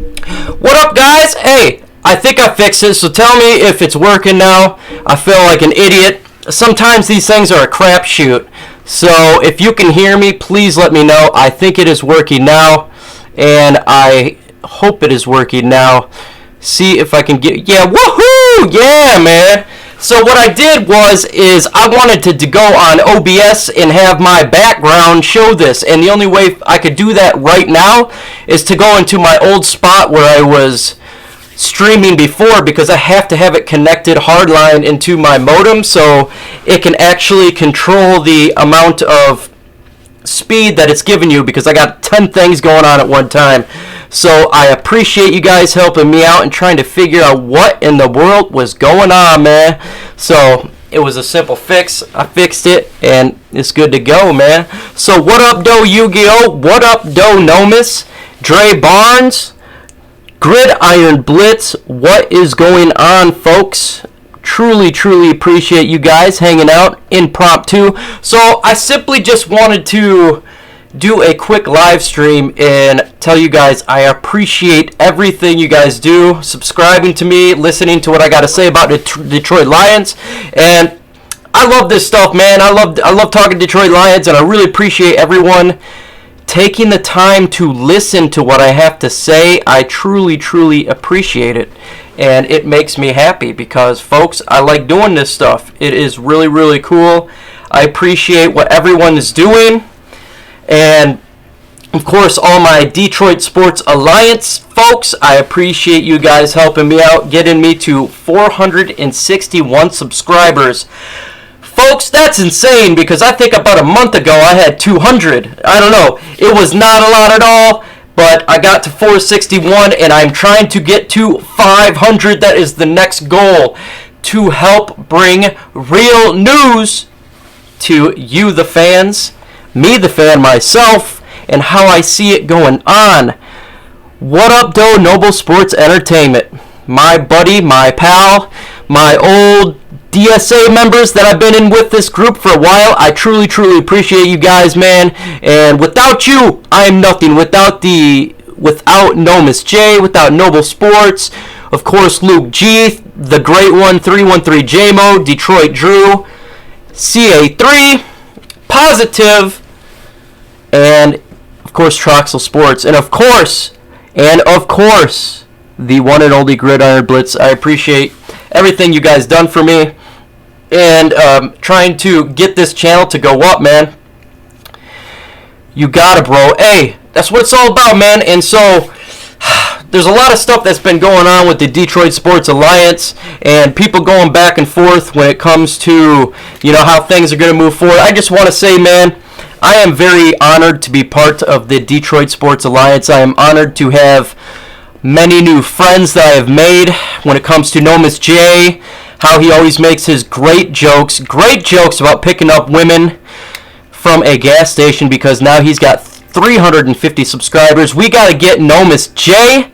What up, guys? Hey, I think I fixed it, so tell me if it's working now. I feel like an idiot. Sometimes these things are a crapshoot. So if you can hear me, please let me know. I think it is working now, and I hope it is working now. See if I can get... Yeah, woohoo! Yeah, man! So what I did is I wanted to go on OBS and have my background show this, and the only way I could do that right now is to go into my old spot where I was streaming before, because I have to have it connected hardline into my modem so it can actually control the amount of speed that it's giving you, because I got 10 things going on at one time. So I appreciate you guys helping me out and trying to figure out what in the world was going on, man. So it was a simple fix. I fixed it, and it's good to go, man. So what up, Do Yu-Gi-Oh? What up, Do Nomis? Dre Barnes? Gridiron Blitz? What is going on, folks? Truly appreciate you guys hanging out impromptu. So I simply just wanted to do a quick live stream and tell you guys I appreciate everything you guys do, subscribing to me, listening to what I got to say about the Detroit Lions, and I love this stuff, man. I love talking Detroit Lions, and I really appreciate everyone taking the time to listen to what I have to say. I truly appreciate it, and it makes me happy because, folks, I like doing this stuff. It is really cool. I appreciate what everyone is doing. And, of course, all my Detroit Sports Alliance folks, I appreciate you guys helping me out, getting me to 461 subscribers. Folks, that's insane, because I think about a month ago I had 200. I don't know. It was not a lot at all, but I got to 461, and I'm trying to get to 500. That is the next goal, to help bring real news to you, the fans, me, the fan, myself, and how I see it going on. What up, Do Noble Sports Entertainment? My buddy, my pal, my old DSA members that I've been in with this group for a while. I truly appreciate you guys, man. And without you, I am nothing. Without Nomis J, without Noble Sports, of course, Luke G, the great one, 313 JMO, Detroit Drew, CA3, Positive, and of course Troxel Sports, and of course the one and only Gridiron Blitz. I appreciate everything you guys done for me, and trying to get this channel to go up, man. You gotta, bro. Hey, that's what it's all about, man. And so there's a lot of stuff that's been going on with the Detroit Sports Alliance, and people going back and forth when it comes to, how things are going to move forward. I just want to say, man, I am very honored to be part of the Detroit Sports Alliance. I am honored to have many new friends that I have made when it comes to Nomis J, how he always makes his great jokes about picking up women from a gas station, because now he's got 350 subscribers. We got to get Nomis J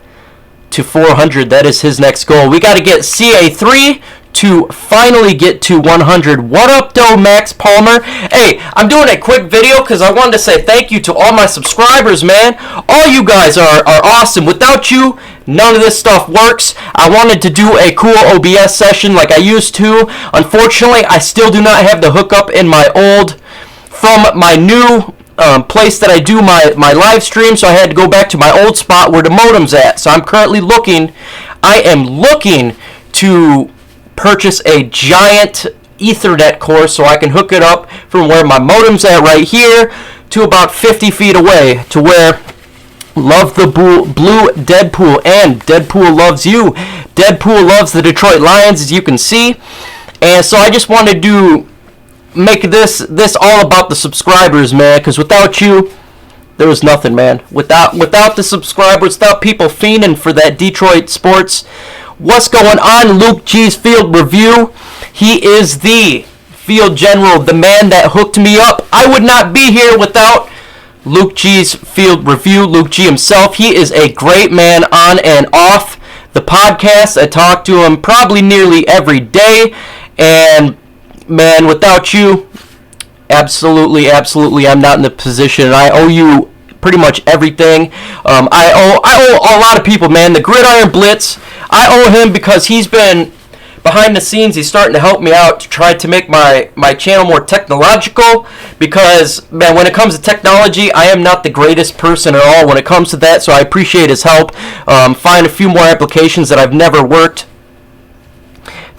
to 400. That is his next goal. We got to get CA3 to finally get to 100. What up, though, Max Palmer? Hey, I'm doing a quick video because I wanted to say thank you to all my subscribers, man. All you guys are awesome. Without you, none of this stuff works. I wanted to do a cool OBS session like I used to. Unfortunately, I still do not have the hookup in my from my new place that I do my live stream, so I had to go back to my old spot where the modem's at. So I'm currently looking to purchase a giant Ethernet cord so I can hook it up from where my modem's at right here to about 50 feet away, to where love the blue Deadpool, and Deadpool loves you. Deadpool loves the Detroit Lions, as you can see. And so I just wanted to make this all about the subscribers, man, because without you, there was nothing, man. Without the subscribers, without people fiending for that Detroit sports. What's going on? Luke G's Field Review. He is the field general, the man that hooked me up. I would not be here without Luke G's Field Review. Luke G himself. He is a great man on and off the podcast. I talk to him probably nearly every day, and man, without you, absolutely, I'm not in the position. And I owe you pretty much everything. I owe a lot of people, man. The Gridiron Blitz, I owe him because he's been behind the scenes. He's starting to help me out to try to make my channel more technological, because, man, when it comes to technology, I am not the greatest person at all when it comes to that, so I appreciate his help. Find a few more applications that I've never worked.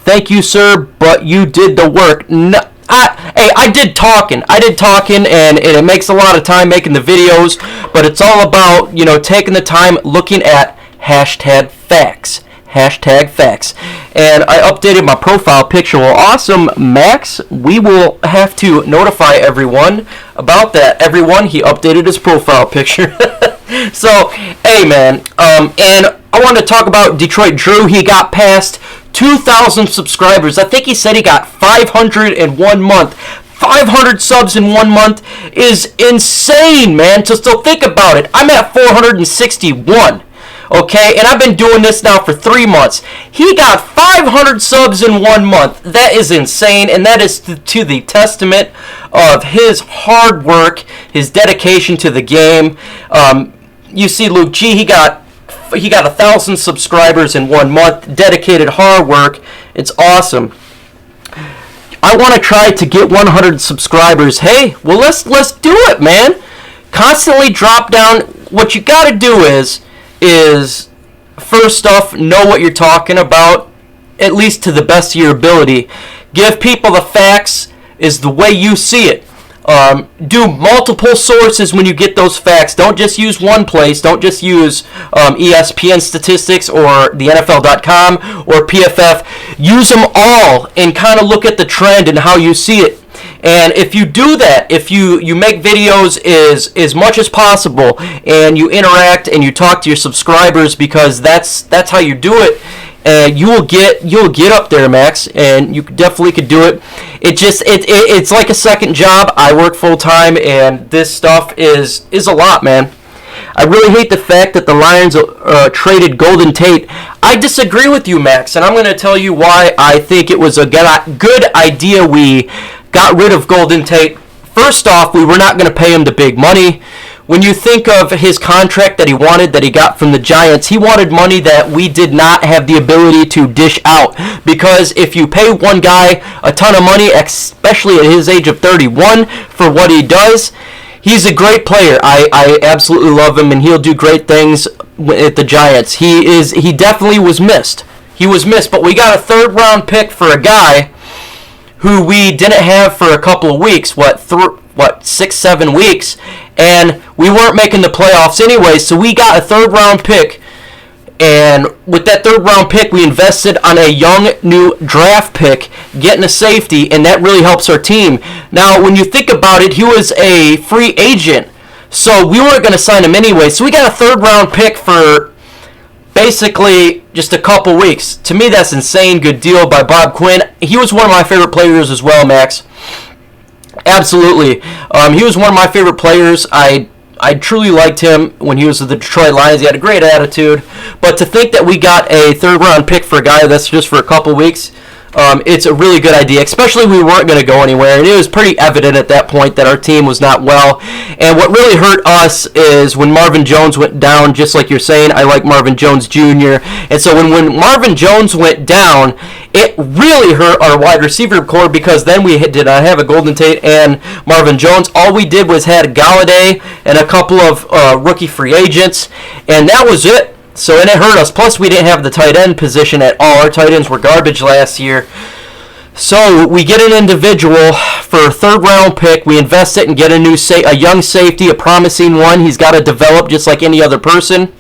Thank you, sir, but you did the work. No, I did talking, and it makes a lot of time making the videos, but it's all about, taking the time looking at hashtag facts. Hashtag facts. And I updated my profile picture. Well, awesome, Max. We will have to notify everyone about that. Everyone, he updated his profile picture. So, hey, man. And I want to talk about Detroit Drew. He got past 2,000 subscribers. I think he said he got 500 in 1 month. 500 subs in 1 month is insane, man. So still think about it. I'm at 461. Okay, and I've been doing this now for 3 months. He got 500 subs in 1 month. That is insane, and that is to the testament of his hard work, his dedication to the game. You see, Luke G, he got 1,000 subscribers in 1 month. Dedicated hard work. It's awesome. I want to try to get 100 subscribers. Hey, well, let's do it, man. Constantly drop down. What you got to do is first off, know what you're talking about, at least to the best of your ability. Give people the facts is the way you see it. Do multiple sources when you get those facts. Don't just use one place. Don't just use ESPN statistics or the NFL.com or PFF. Use them all and kind of look at the trend and how you see it. And if you do that, if you make videos as much as possible, and you interact and you talk to your subscribers, because that's how you do it, you'll get up there, Max, and you definitely could do it. It's like a second job. I work full time, and this stuff is a lot, man. I really hate the fact that the Lions traded Golden Tate. I disagree with you, Max, and I'm going to tell you why I think it was a good idea we got rid of Golden Tate. First off, we were not going to pay him the big money. When you think of his contract that he got from the Giants, he wanted money that we did not have the ability to dish out. Because if you pay one guy a ton of money, especially at his age of 31, for what he does, he's a great player. I absolutely love him, and he'll do great things at the Giants. He definitely was missed. He was missed, but we got a third-round pick for a guy who we didn't have for a couple of weeks, 6-7 weeks, and we weren't making the playoffs anyway, so we got a third-round pick, and with that third-round pick, we invested on a young, new draft pick, getting a safety, and that really helps our team. Now, when you think about it, he was a free agent, so we weren't going to sign him anyway, so we got a third-round pick for basically just a couple weeks. To me, that's insane. Good deal by Bob Quinn. He was one of my favorite players as well, Max. Absolutely. He was one of my favorite players. I truly liked him when he was with the Detroit Lions. He had a great attitude. But to think that we got a third-round pick for a guy that's just for a couple weeks, it's a really good idea, especially we weren't going to go anywhere, and it was pretty evident at that point that our team was not well. And what really hurt us is when Marvin Jones went down, just like you're saying. I like Marvin Jones Jr., and so when Marvin Jones went down, it really hurt our wide receiver core, because then we did not have a Golden Tate and Marvin Jones. All we did was had Galladay and a couple of rookie free agents, and that was it. So, and it hurt us. Plus, we didn't have the tight end position at all. Our tight ends were garbage last year. So, we get an individual for a third-round pick. We invest it and get a young safety, a promising one. He's got to develop just like any other person.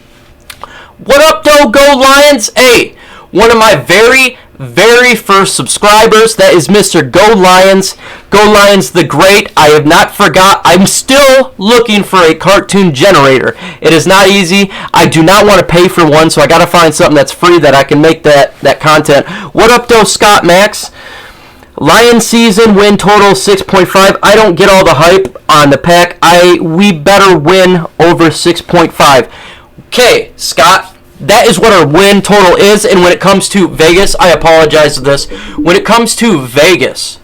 What up, though, Go Lions? Hey, one of my very, very first subscribers, that is Mr. Go Lions. Go Lions the Great. I have not forgot. I'm still looking for a cartoon generator. It is not easy. I do not want to pay for one, so I got to find something that's free that I can make that content. What up, though, Scott Max? Lions season win total 6.5. I don't get all the hype on the pack. We better win over 6.5. Okay, Scott. That is what our win total is, and when it comes to Vegas, I apologize for this. When it comes to Vegas,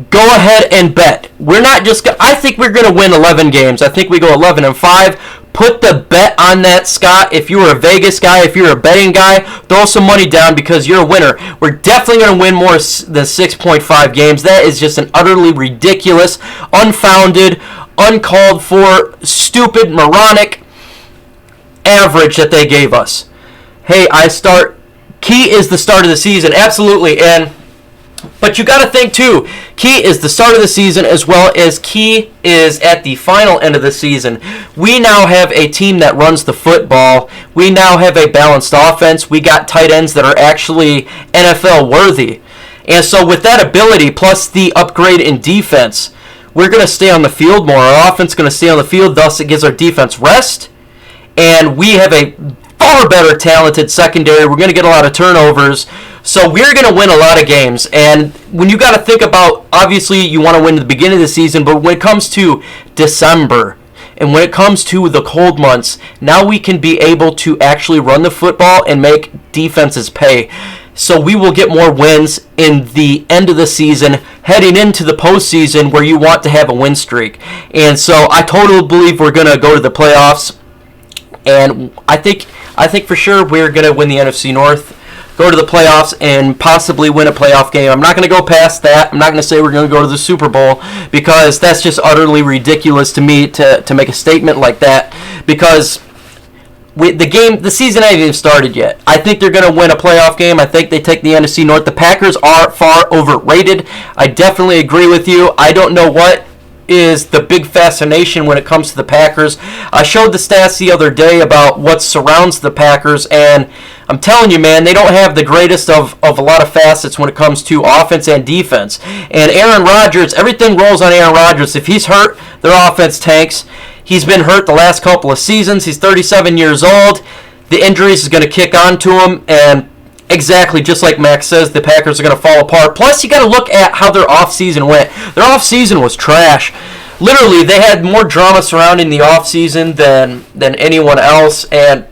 go ahead and bet. We're not just. I think we're going to win 11 games. I think we go 11-5. Put the bet on that, Scott. If you're a Vegas guy, if you're a betting guy, throw some money down because you're a winner. We're definitely going to win more than 6.5 games. That is just an utterly ridiculous, unfounded, uncalled for, stupid, moronic average that they gave us. Hey, Key is the start of the season, absolutely, but you got to think too. Key is the start of the season as well as key is at the final end of the season. We now have a team that runs the football. We now have a balanced offense. We got tight ends that are actually NFL worthy. And so with that ability plus the upgrade in defense, we're going to stay on the field more. Our offense is going to stay on the field. Thus, it gives our defense rest. And we have a far better talented secondary. We're going to get a lot of turnovers. So we're going to win a lot of games. And when you got to think about, obviously, you want to win at the beginning of the season. But when it comes to December and when it comes to the cold months, now we can be able to actually run the football and make defenses pay. So we will get more wins in the end of the season, heading into the postseason where you want to have a win streak. And so I totally believe we're going to go to the playoffs. And I think for sure we're going to win the NFC North, go to the playoffs, and possibly win a playoff game. I'm not going to go past that. I'm not going to say we're going to go to the Super Bowl because that's just utterly ridiculous to me to make a statement like that because the season ain't even started yet. I think they're going to win a playoff game. I think they take the NFC North. The Packers are far overrated. I definitely agree with you. I don't know what is the big fascination when it comes to the Packers. I showed the stats the other day about what surrounds the Packers, and I'm telling you, man, they don't have the greatest of a lot of facets when it comes to offense and defense. And Aaron Rodgers, everything rolls on Aaron Rodgers. If he's hurt, their offense tanks. He's been hurt the last couple of seasons. He's 37 years old. The injuries is going to kick on to him, and exactly, just like Max says, the Packers are going to fall apart. Plus, you got to look at how their offseason went. Their offseason was trash. Literally, they had more drama surrounding the offseason than anyone else, and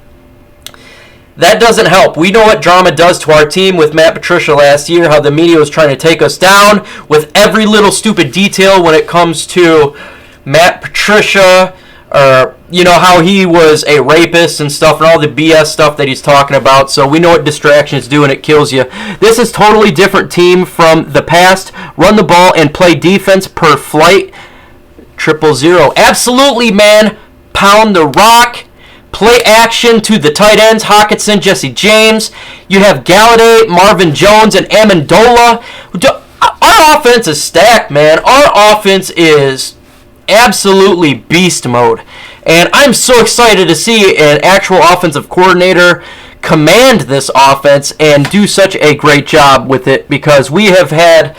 that doesn't help. We know what drama does to our team with Matt Patricia last year, how the media was trying to take us down with every little stupid detail when it comes to Matt Patricia, or how he was a rapist and stuff, and all the BS stuff that he's talking about. So we know what distractions do, and it kills you. This is totally different team from the past. Run the ball and play defense per flight. 000. Absolutely, man. Pound the rock. Play action to the tight ends, Hockenson, Jesse James. You have Galladay, Marvin Jones, and Amendola. Our offense is stacked, man. Our offense is absolutely beast mode. And I'm so excited to see an actual offensive coordinator command this offense and do such a great job with it, because we have had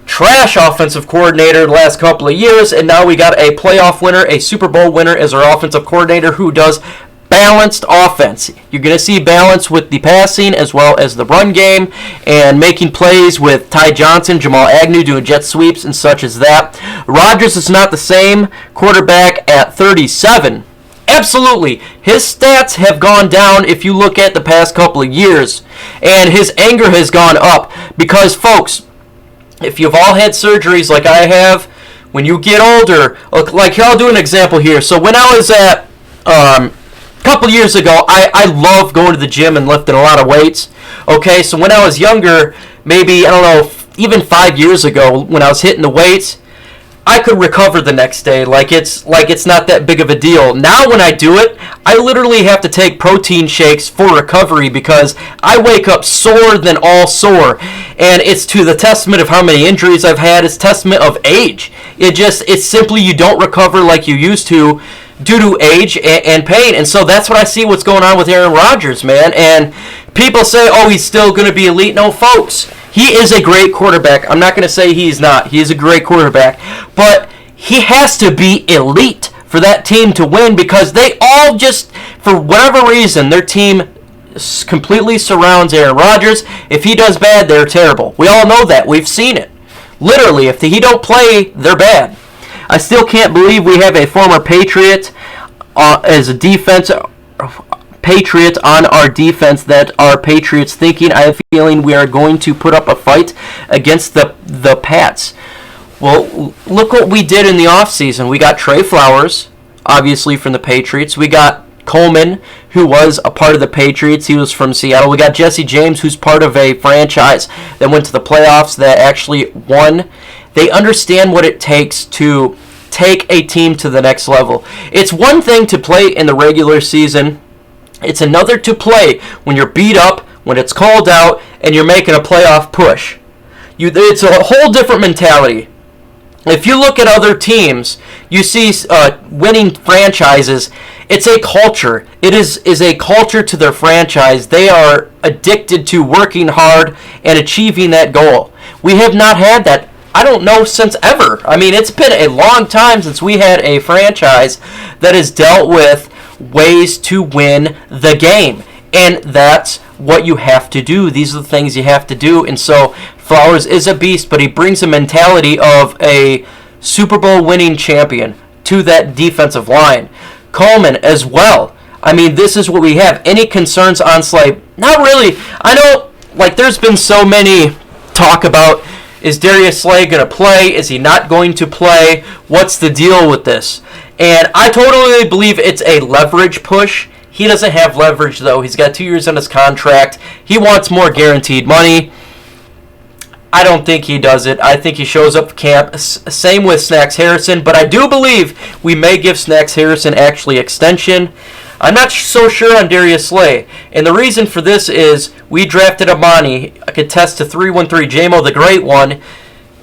trash offensive coordinator the last couple of years, and now we got a playoff winner, a Super Bowl winner as our offensive coordinator who does balanced offense. You're going to see balance with the passing as well as the run game and making plays with Ty Johnson, Jamal Agnew doing jet sweeps and such as that. Rodgers is not the same quarterback at 37. Absolutely. His stats have gone down if you look at the past couple of years, and his anger has gone up because, folks, if you've all had surgeries like I have, when you get older, like I'll do an example here. So when I was at a couple years ago, I love going to the gym and lifting a lot of weights. Okay, so when I was younger, maybe, I don't know, even 5 years ago, when I was hitting the weights, I could recover the next day like it's not that big of a deal. Now when I do it, I literally have to take protein shakes for recovery because I wake up sore than all sore. And it's to the testament of how many injuries I've had. It's testament of age. It's simply you don't recover like you used to due to age and pain. And so that's what I see what's going on with Aaron Rodgers, man. And people say, oh, he's still going to be elite. No, folks. He is a great quarterback. I'm not going to say he's not. He is a great quarterback. But he has to be elite for that team to win because they all just, for whatever reason, their team completely surrounds Aaron Rodgers. If he does bad, they're terrible. We all know that. We've seen it. Literally, if he don't play, they're bad. I still can't believe we have a former Patriot as a defense Patriots on our defense that are Patriots thinking. I have a feeling we are going to put up a fight against the Pats. Well, look what we did in the offseason. We got Trey Flowers, obviously from the Patriots. We got Coleman, who was a part of the Patriots. He was from Seattle. We got Jesse James, who's part of a franchise that went to the playoffs, that actually won. They understand what it takes to take a team to the next level. It's one thing to play in the regular season. It's another to play when you're beat up, when it's called out, and you're making a playoff push. It's a whole different mentality. If you look at other teams, you see winning franchises. It's a culture. It is a culture to their franchise. They are addicted to working hard and achieving that goal. We have not had that, I don't know, since ever. I mean, it's been a long time since we had a franchise that has dealt with ways to win the game. And that's what you have to do. These are the things you have to do. And so Flowers is a beast, but he brings a mentality of a Super Bowl winning champion to that defensive line. Coleman as well. I mean, this is what we have. Any concerns on Slay? Not really. I know, like, there's been so many talk about, is Darius Slay going to play? Is he not going to play? What's the deal with this? And I totally believe it's a leverage push. He doesn't have leverage, though. He's got 2 years on his contract. He wants more guaranteed money. I don't think he does it. I think he shows up for camp. Same with Snacks Harrison. But I do believe we may give Snacks Harrison actually extension. I'm not so sure on Darius Slay. And the reason for this is we drafted Amani. I could test to 313 JMO, the great one.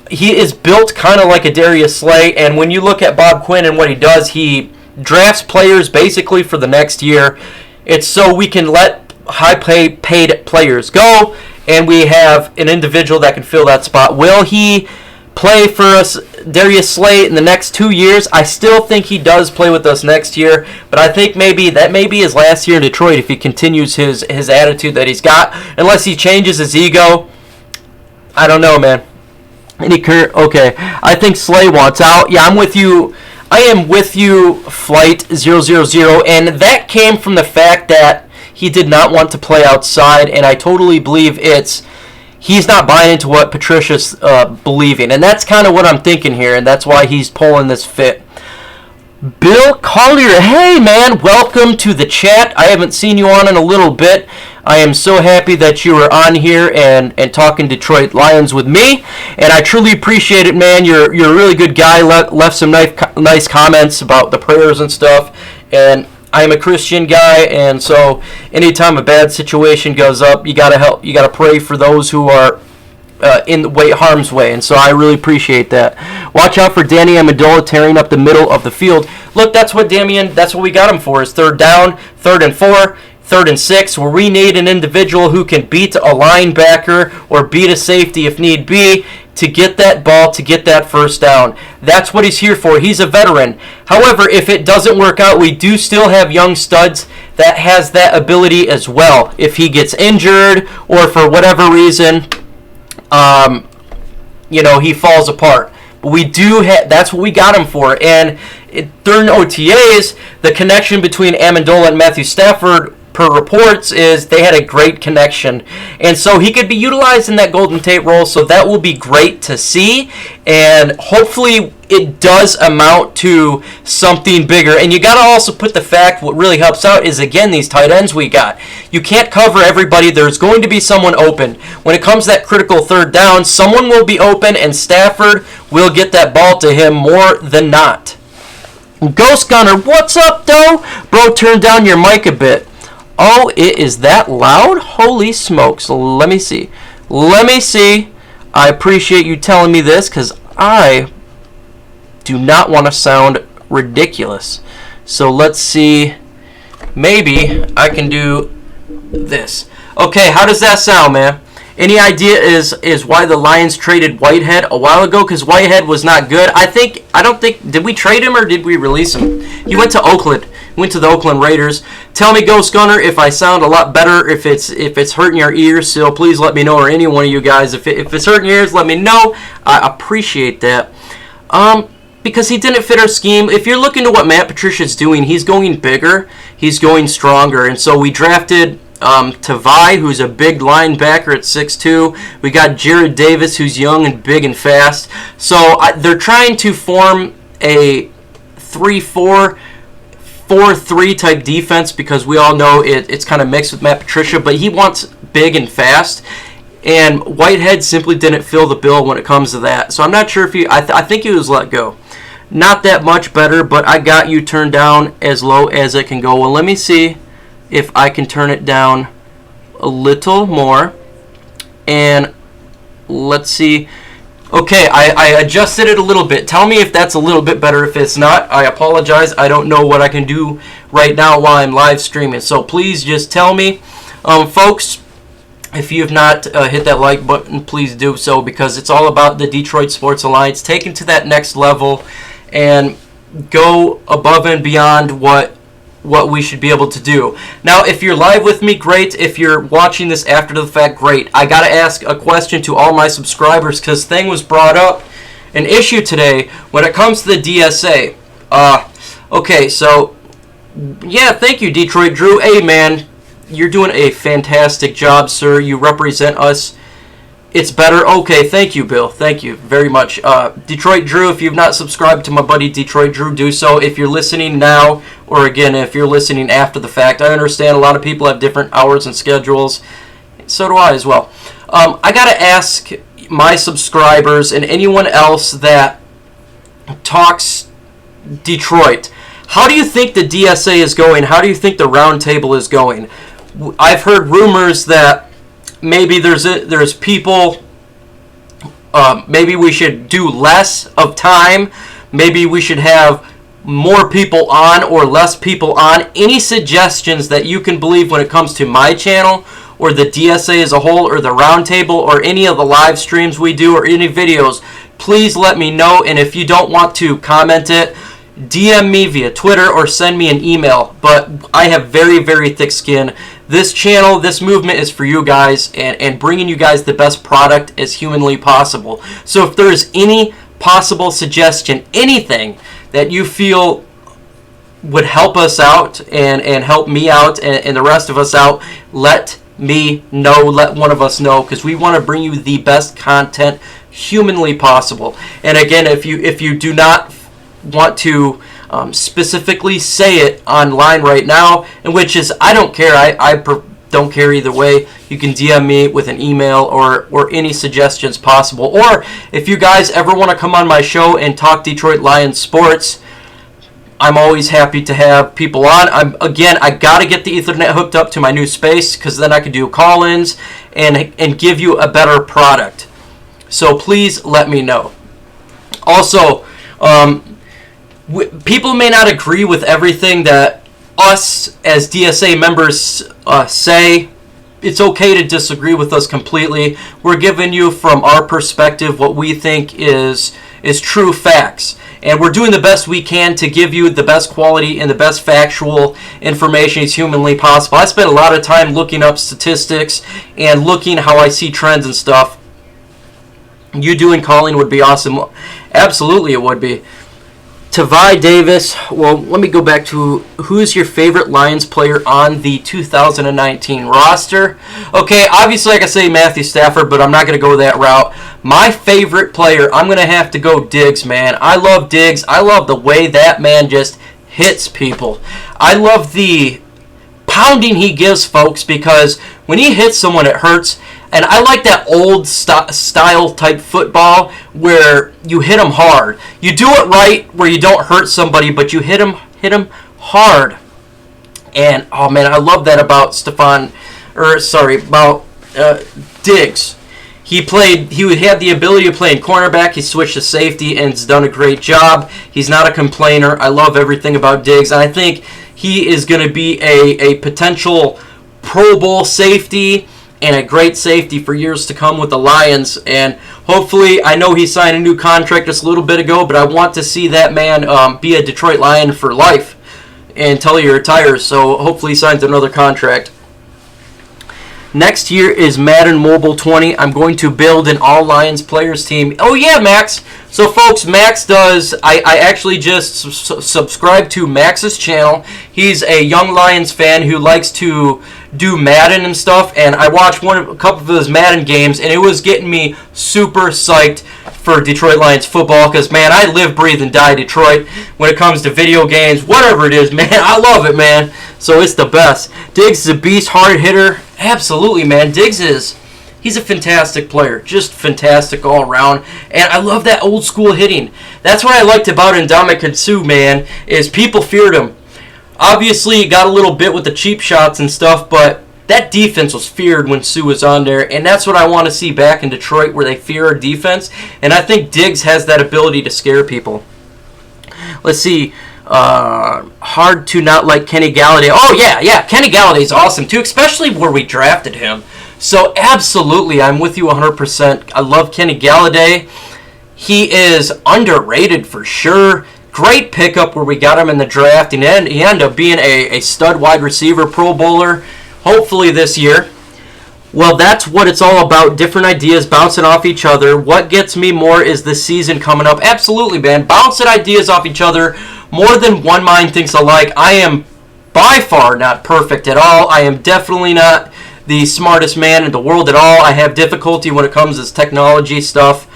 He is built kind of like a Darius Slay. And when you look at Bob Quinn and what he does, he drafts players basically for the next year. It's so we can let high-paid players go, and we have an individual that can fill that spot. Will he play for us, Darius Slay, in the next 2 years? I still think he does play with us next year, but I think maybe that may be his last year in Detroit if he continues his attitude that he's got, unless he changes his ego. I don't know, man. Okay, I think Slay wants out. Yeah, I'm with you. I am with you, Flight 000, and that came from the fact that he did not want to play outside, and I totally believe he's not buying into what Patricia's believing, and that's kind of what I'm thinking here, and that's why he's pulling this fit. Bill Collier, hey man, welcome to the chat. I haven't seen you on in a little bit. I am so happy that you were on here and talking Detroit Lions with me, and I truly appreciate it, man. You're a really good guy. Left some nice comments about the prayers and stuff, and I'm a Christian guy, and so anytime a bad situation goes up, you gotta help. You gotta pray for those who are in harm's way, and so I really appreciate that. Watch out for Danny Amendola tearing up the middle of the field. Look, that's what we got him for, is third down, 3rd and 4, 3rd and 6, where we need an individual who can beat a linebacker or beat a safety if need be to get that ball, to get that first down. That's what he's here for. He's a veteran. However, if it doesn't work out, we do still have young studs that has that ability as well. If he gets injured or for whatever reason, he falls apart. But we do that's what we got him for. And during OTAs, the connection between Amendola and Matthew Stafford, per reports, is they had a great connection, and so he could be utilized in that Golden Tate role, so that will be great to see, and hopefully it does amount to something bigger. And you got to also put the fact, what really helps out is, again, these tight ends we got. You can't cover everybody. There's going to be someone open. When it comes to that critical third down, someone will be open, and Stafford will get that ball to him more than not. Ghost Gunner, what's up, though? Bro, turn down your mic a bit. Oh, it is that loud? Holy smokes. Let me see. I appreciate you telling me this, because I do not want to sound ridiculous. So let's see. Maybe I can do this. Okay, how does that sound, man? Any idea is why the Lions traded Whitehead a while ago? Because Whitehead was not good. Did we trade him or did we release him? He went to Oakland. Went to the Oakland Raiders. Tell me, Ghost Gunner, if I sound a lot better, if it's hurting your ears, so please let me know, or any one of you guys. If it's hurting your ears, let me know. I appreciate that. Because he didn't fit our scheme. If you're looking to what Matt Patricia's doing, he's going bigger. he's going stronger. And so we drafted Tavai, who's a big linebacker at 6'2". We got Jared Davis, who's young and big and fast. So they're trying to form a 3-4, 4-3 type defense, because we all know it's kind of mixed with Matt Patricia, but he wants big and fast. And Whitehead simply didn't fill the bill when it comes to that. So I'm not sure if he... I think he was let go. Not that much better, but I got you turned down as low as it can go. Well, let me see if I can turn it down a little more. And let's see. Okay, I adjusted it a little bit. Tell me if that's a little bit better. If it's not, I apologize. I don't know what I can do right now while I'm live streaming. So please just tell me. Folks, if you have not hit that like button, please do so, because it's all about the Detroit Sports Alliance taking to that next level and go above and beyond what we should be able to do. Now, if you're live with me, great. If you're watching this after the fact, great. I got to ask a question to all my subscribers, because thing was brought up, an issue today when it comes to the DSA. Okay, so, yeah, thank you, Detroit Drew. Hey, man, you're doing a fantastic job, sir. You represent us. It's better. Okay, thank you, Bill. Thank you very much. Detroit Drew, if you've not subscribed to my buddy Detroit Drew, do so. If you're listening now, or again, if you're listening after the fact, I understand a lot of people have different hours and schedules. So do I as well. I got to ask my subscribers and anyone else that talks Detroit, how do you think the DSA is going? How do you think the roundtable is going? I've heard rumors that maybe there's people, maybe we should do less of time, maybe we should have more people on or less people on. Any suggestions that you can believe when it comes to my channel or the DSA as a whole or the roundtable or any of the live streams we do or any videos, please let me know. And if you don't want to comment it, DM me via Twitter or send me an email. But I have very, very thick skin. This channel, this movement is for you guys and bringing you guys the best product as humanly possible. So if there's any possible suggestion, anything that you feel would help us out and help me out and the rest of us out, let me know, let one of us know, because we want to bring you the best content humanly possible. And again, if you do not want to specifically say it online right now, and which is, I don't care, I don't care either way. You can DM me with an email or any suggestions possible. Or if you guys ever want to come on my show and talk Detroit Lions sports, I'm always happy to have people on. I got to get the Ethernet hooked up to my new space, because then I can do call-ins and give you a better product. So please let me know. Also, people may not agree with everything that us as DSA members say. It's okay to disagree with us completely. We're giving you from our perspective what we think is true facts. And we're doing the best we can to give you the best quality and the best factual information as humanly possible. I spent a lot of time looking up statistics and looking how I see trends and stuff. You doing calling would be awesome. Absolutely it would be. Tavai Davis, well, let me go back to who's your favorite Lions player on the 2019 roster. Okay, obviously I can say Matthew Stafford, but I'm not going to go that route. My favorite player, I'm going to have to go Diggs, man. I love Diggs. I love the way that man just hits people. I love the pounding he gives folks, because when he hits someone, it hurts. And I like that old style type football where you hit them hard. You do it right where you don't hurt somebody, but you hit them hard. And oh man, I love that about Diggs. He had the ability to play in cornerback. He switched to safety and has done a great job. He's not a complainer. I love everything about Diggs. And I think he is going to be a potential Pro Bowl safety and a great safety for years to come with the Lions. And hopefully, I know he signed a new contract just a little bit ago, but I want to see that man be a Detroit Lion for life until he retires. So hopefully he signs another contract. Next year is Madden Mobile 20. I'm going to build an all Lions players team. Oh yeah, Max. So folks, Max does, I actually just subscribe to Max's channel. He's a young Lions fan who likes to do Madden and stuff, and I watched a couple of his Madden games, and it was getting me super psyched for Detroit Lions football, because, man, I live, breathe, and die Detroit when it comes to video games, whatever it is, man. I love it, man. So it's the best. Diggs is a beast, hard hitter. Absolutely, man. Diggs he's a fantastic player. Just fantastic all around. And I love that old school hitting. That's what I liked about Ndamukong Suh, man, is people feared him. Obviously, he got a little bit with the cheap shots and stuff, but that defense was feared when Suh was on there, and that's what I want to see back in Detroit, where they fear our defense. And I think Diggs has that ability to scare people. Let's see. Hard to not like Kenny Galladay. Oh, yeah. Kenny Galladay's awesome, too, especially where we drafted him. So, absolutely, I'm with you 100%. I love Kenny Galladay. He is underrated for sure. Great pickup where we got him in the draft, and he ended up being a stud wide receiver, Pro Bowler, hopefully this year. Well, that's what it's all about, different ideas bouncing off each other. What gets me more is the season coming up. Absolutely, man, bouncing ideas off each other more than one mind thinks alike. I am by far not perfect at all. I am definitely not the smartest man in the world at all. I have difficulty when it comes to technology stuff.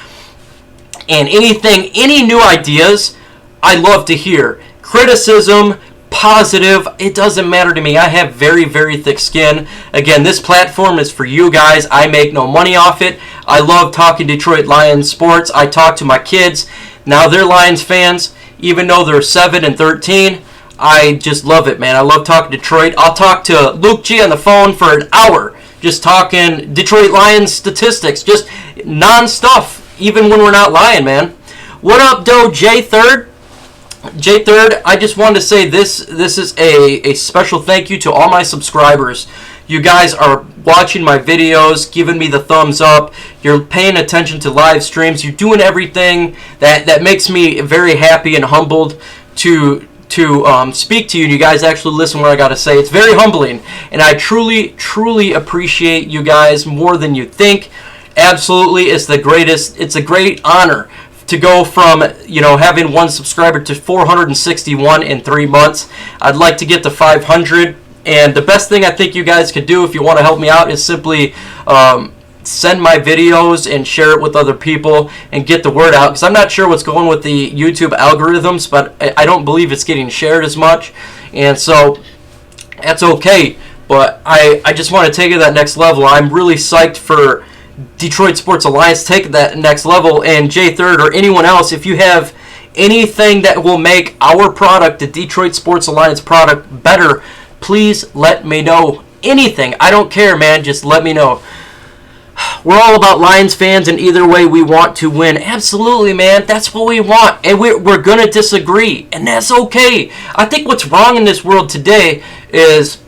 And any new ideas, I love to hear. Criticism, positive, it doesn't matter to me. I have very, very thick skin. Again, this platform is for you guys. I make no money off it. I love talking Detroit Lions sports. I talk to my kids. Now they're Lions fans, even though they're 7 and 13. I just love it, man. I love talking Detroit. I'll talk to Luke G on the phone for an hour, just talking Detroit Lions statistics, just non-stuff, even when we're not lying, man. What up, Doe J Third? J Third, I just wanted to say this is a special thank you to all my subscribers. You guys are watching my videos, giving me the thumbs up. You're paying attention to live streams. You're doing everything that makes me very happy and humbled to speak to you. And you guys actually listen to what I got to say. It's very humbling, and I truly appreciate you guys more than you think. Absolutely, it's the greatest. It's a great honor to go from, having one subscriber to 461 in 3 months. I'd like to get to 500, and the best thing I think you guys could do if you want to help me out is simply send my videos and share it with other people and get the word out, because I'm not sure what's going with the YouTube algorithms, but I don't believe it's getting shared as much, and so that's okay. But I just want to take it to that next level. I'm really psyched for Detroit Sports Alliance take that next level. And J Third or anyone else, if you have anything that will make our product, the Detroit Sports Alliance product, better, please let me know. Anything. I don't care, man. Just let me know. We're all about Lions fans, and either way we want to win. Absolutely, man. That's what we want. And we're going to disagree, and that's okay. I think what's wrong in this world today is,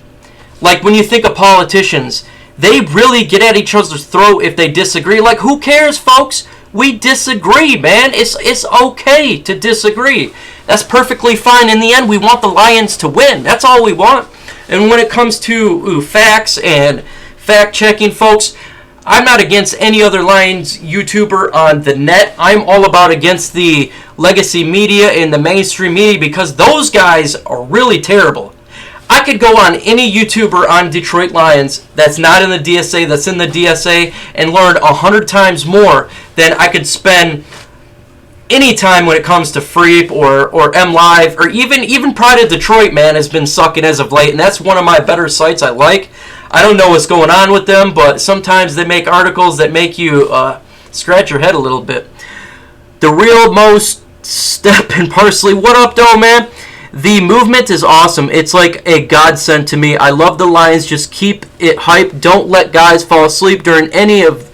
like, when you think of politicians, they really get at each other's throat if they disagree. Like, who cares, folks? We disagree, man. It's okay to disagree. That's perfectly fine. In the end, we want the Lions to win. That's all we want. And when it comes to facts and fact-checking, folks, I'm not against any other Lions YouTuber on the net. I'm all about against the legacy media and the mainstream media, because those guys are really terrible. I could go on any YouTuber on Detroit Lions that's not in the DSA, that's in the DSA, and learn 100 times more than I could spend any time when it comes to Freep or M Live, or even Pride of Detroit, man, has been sucking as of late, and that's one of my better sites I like. I don't know what's going on with them, but sometimes they make articles that make you scratch your head a little bit. The real most step in parsley. What up, though, man? The movement is awesome. It's like a godsend to me. I love the Lions. Just keep it hype. Don't let guys fall asleep during any of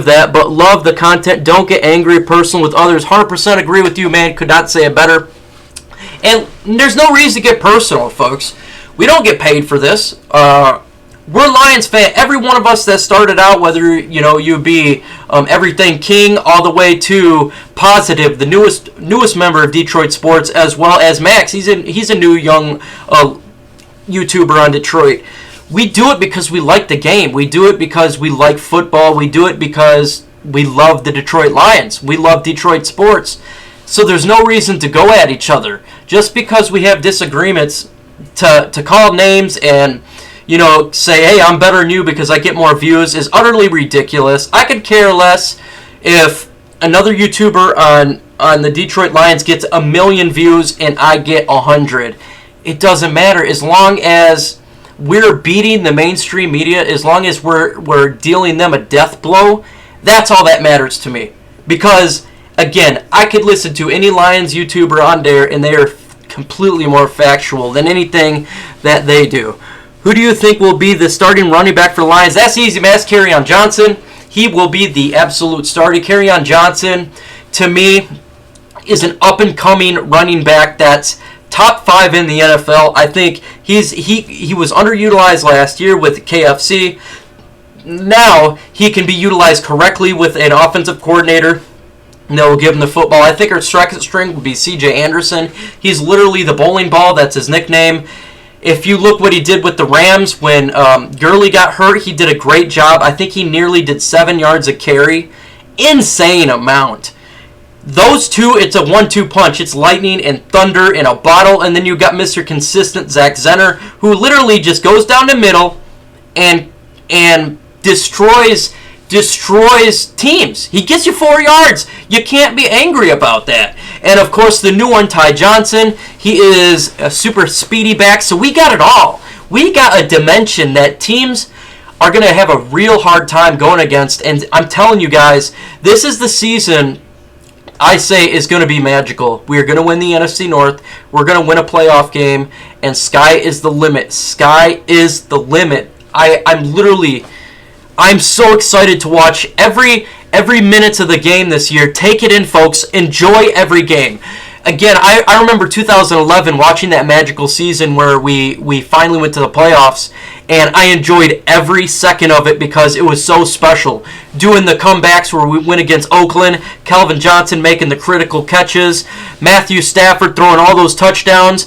that, but love the content. Don't get angry or personal with others. 100% agree with you, man. Could not say it better. And there's no reason to get personal, folks. We don't get paid for this. We're Lions fans. Every one of us that started out, whether you be Everything King all the way to Positive, the newest member of Detroit Sports, as well as Max. He's a new young YouTuber on Detroit. we do it because we like the game. We do it because we like football. We do it because we love the Detroit Lions. We love Detroit sports. So there's no reason to go at each other. Just because we have disagreements to call names and, say, hey, I'm better than you because I get more views is utterly ridiculous. I could care less if another YouTuber on the Detroit Lions gets 1 million views and I get 100. It doesn't matter as long as we're beating the mainstream media, as long as we're dealing them a death blow. That's all that matters to me. Because, again, I could listen to any Lions YouTuber on there and they are completely more factual than anything that they do. Who do you think will be the starting running back for the Lions? That's easy, man. That's Kerryon Johnson. He will be the absolute starter. Kerryon Johnson, to me, is an up-and-coming running back that's top 5 in the NFL. I think he was underutilized last year with KFC. Now he can be utilized correctly with an offensive coordinator. They'll give him the football. I think our second string would be C.J. Anderson. He's literally the bowling ball. That's his nickname. If you look what he did with the Rams when Gurley got hurt, he did a great job. I think he nearly did 7 yards a carry. Insane amount. Those two, it's a 1-2 punch. It's lightning and thunder in a bottle. And then you got Mr. Consistent Zach Zenner, who literally just goes down the middle and destroys teams. He gets you 4 yards. You can't be angry about that. And of course, the new one, Ty Johnson, he is a super speedy back. So we got it all. We got a dimension that teams are going to have a real hard time going against. And I'm telling you guys, this is the season I say is going to be magical. We are going to win the NFC North. We're going to win a playoff game. And sky is the limit. Sky is the limit. I'm so excited to watch every minute of the game this year. Take it in, folks. Enjoy every game. Again, I remember 2011 watching that magical season where we finally went to the playoffs, and I enjoyed every second of it because it was so special. Doing the comebacks where we went against Oakland, Calvin Johnson making the critical catches, Matthew Stafford throwing all those touchdowns,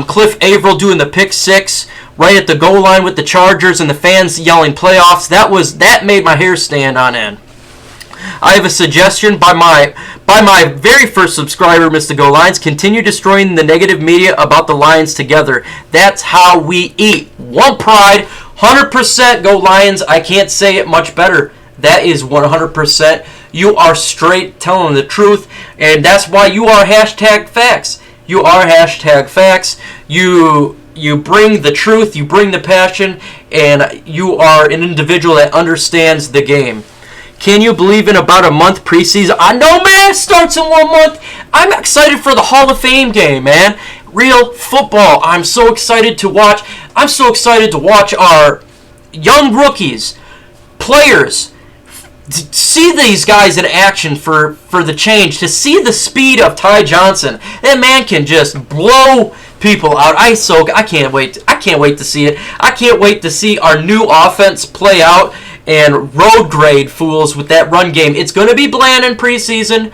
Cliff Averill doing the pick six right at the goal line with the Chargers and the fans yelling playoffs. That made my hair stand on end. I have a suggestion by my very first subscriber, Mr. Go Lions. Continue destroying the negative media about the Lions together. That's how we eat. One pride, 100% Go Lions. I can't say it much better. That is 100%. You are straight telling the truth, and that's why you are hashtag facts. You are hashtag facts. You bring the truth, you bring the passion, and you are an individual that understands the game. Can you believe in about a month preseason? I know, man, it starts in 1 month. I'm excited for the Hall of Fame game, man. Real football. I'm so excited to watch. I'm so excited to watch our young rookies, players, to see these guys in action for the change, to see the speed of Ty Johnson. That man can just blow people out. I can't wait. I can't wait to see it. I can't wait to see our new offense play out and road grade fools with that run game. It's going to be bland in preseason,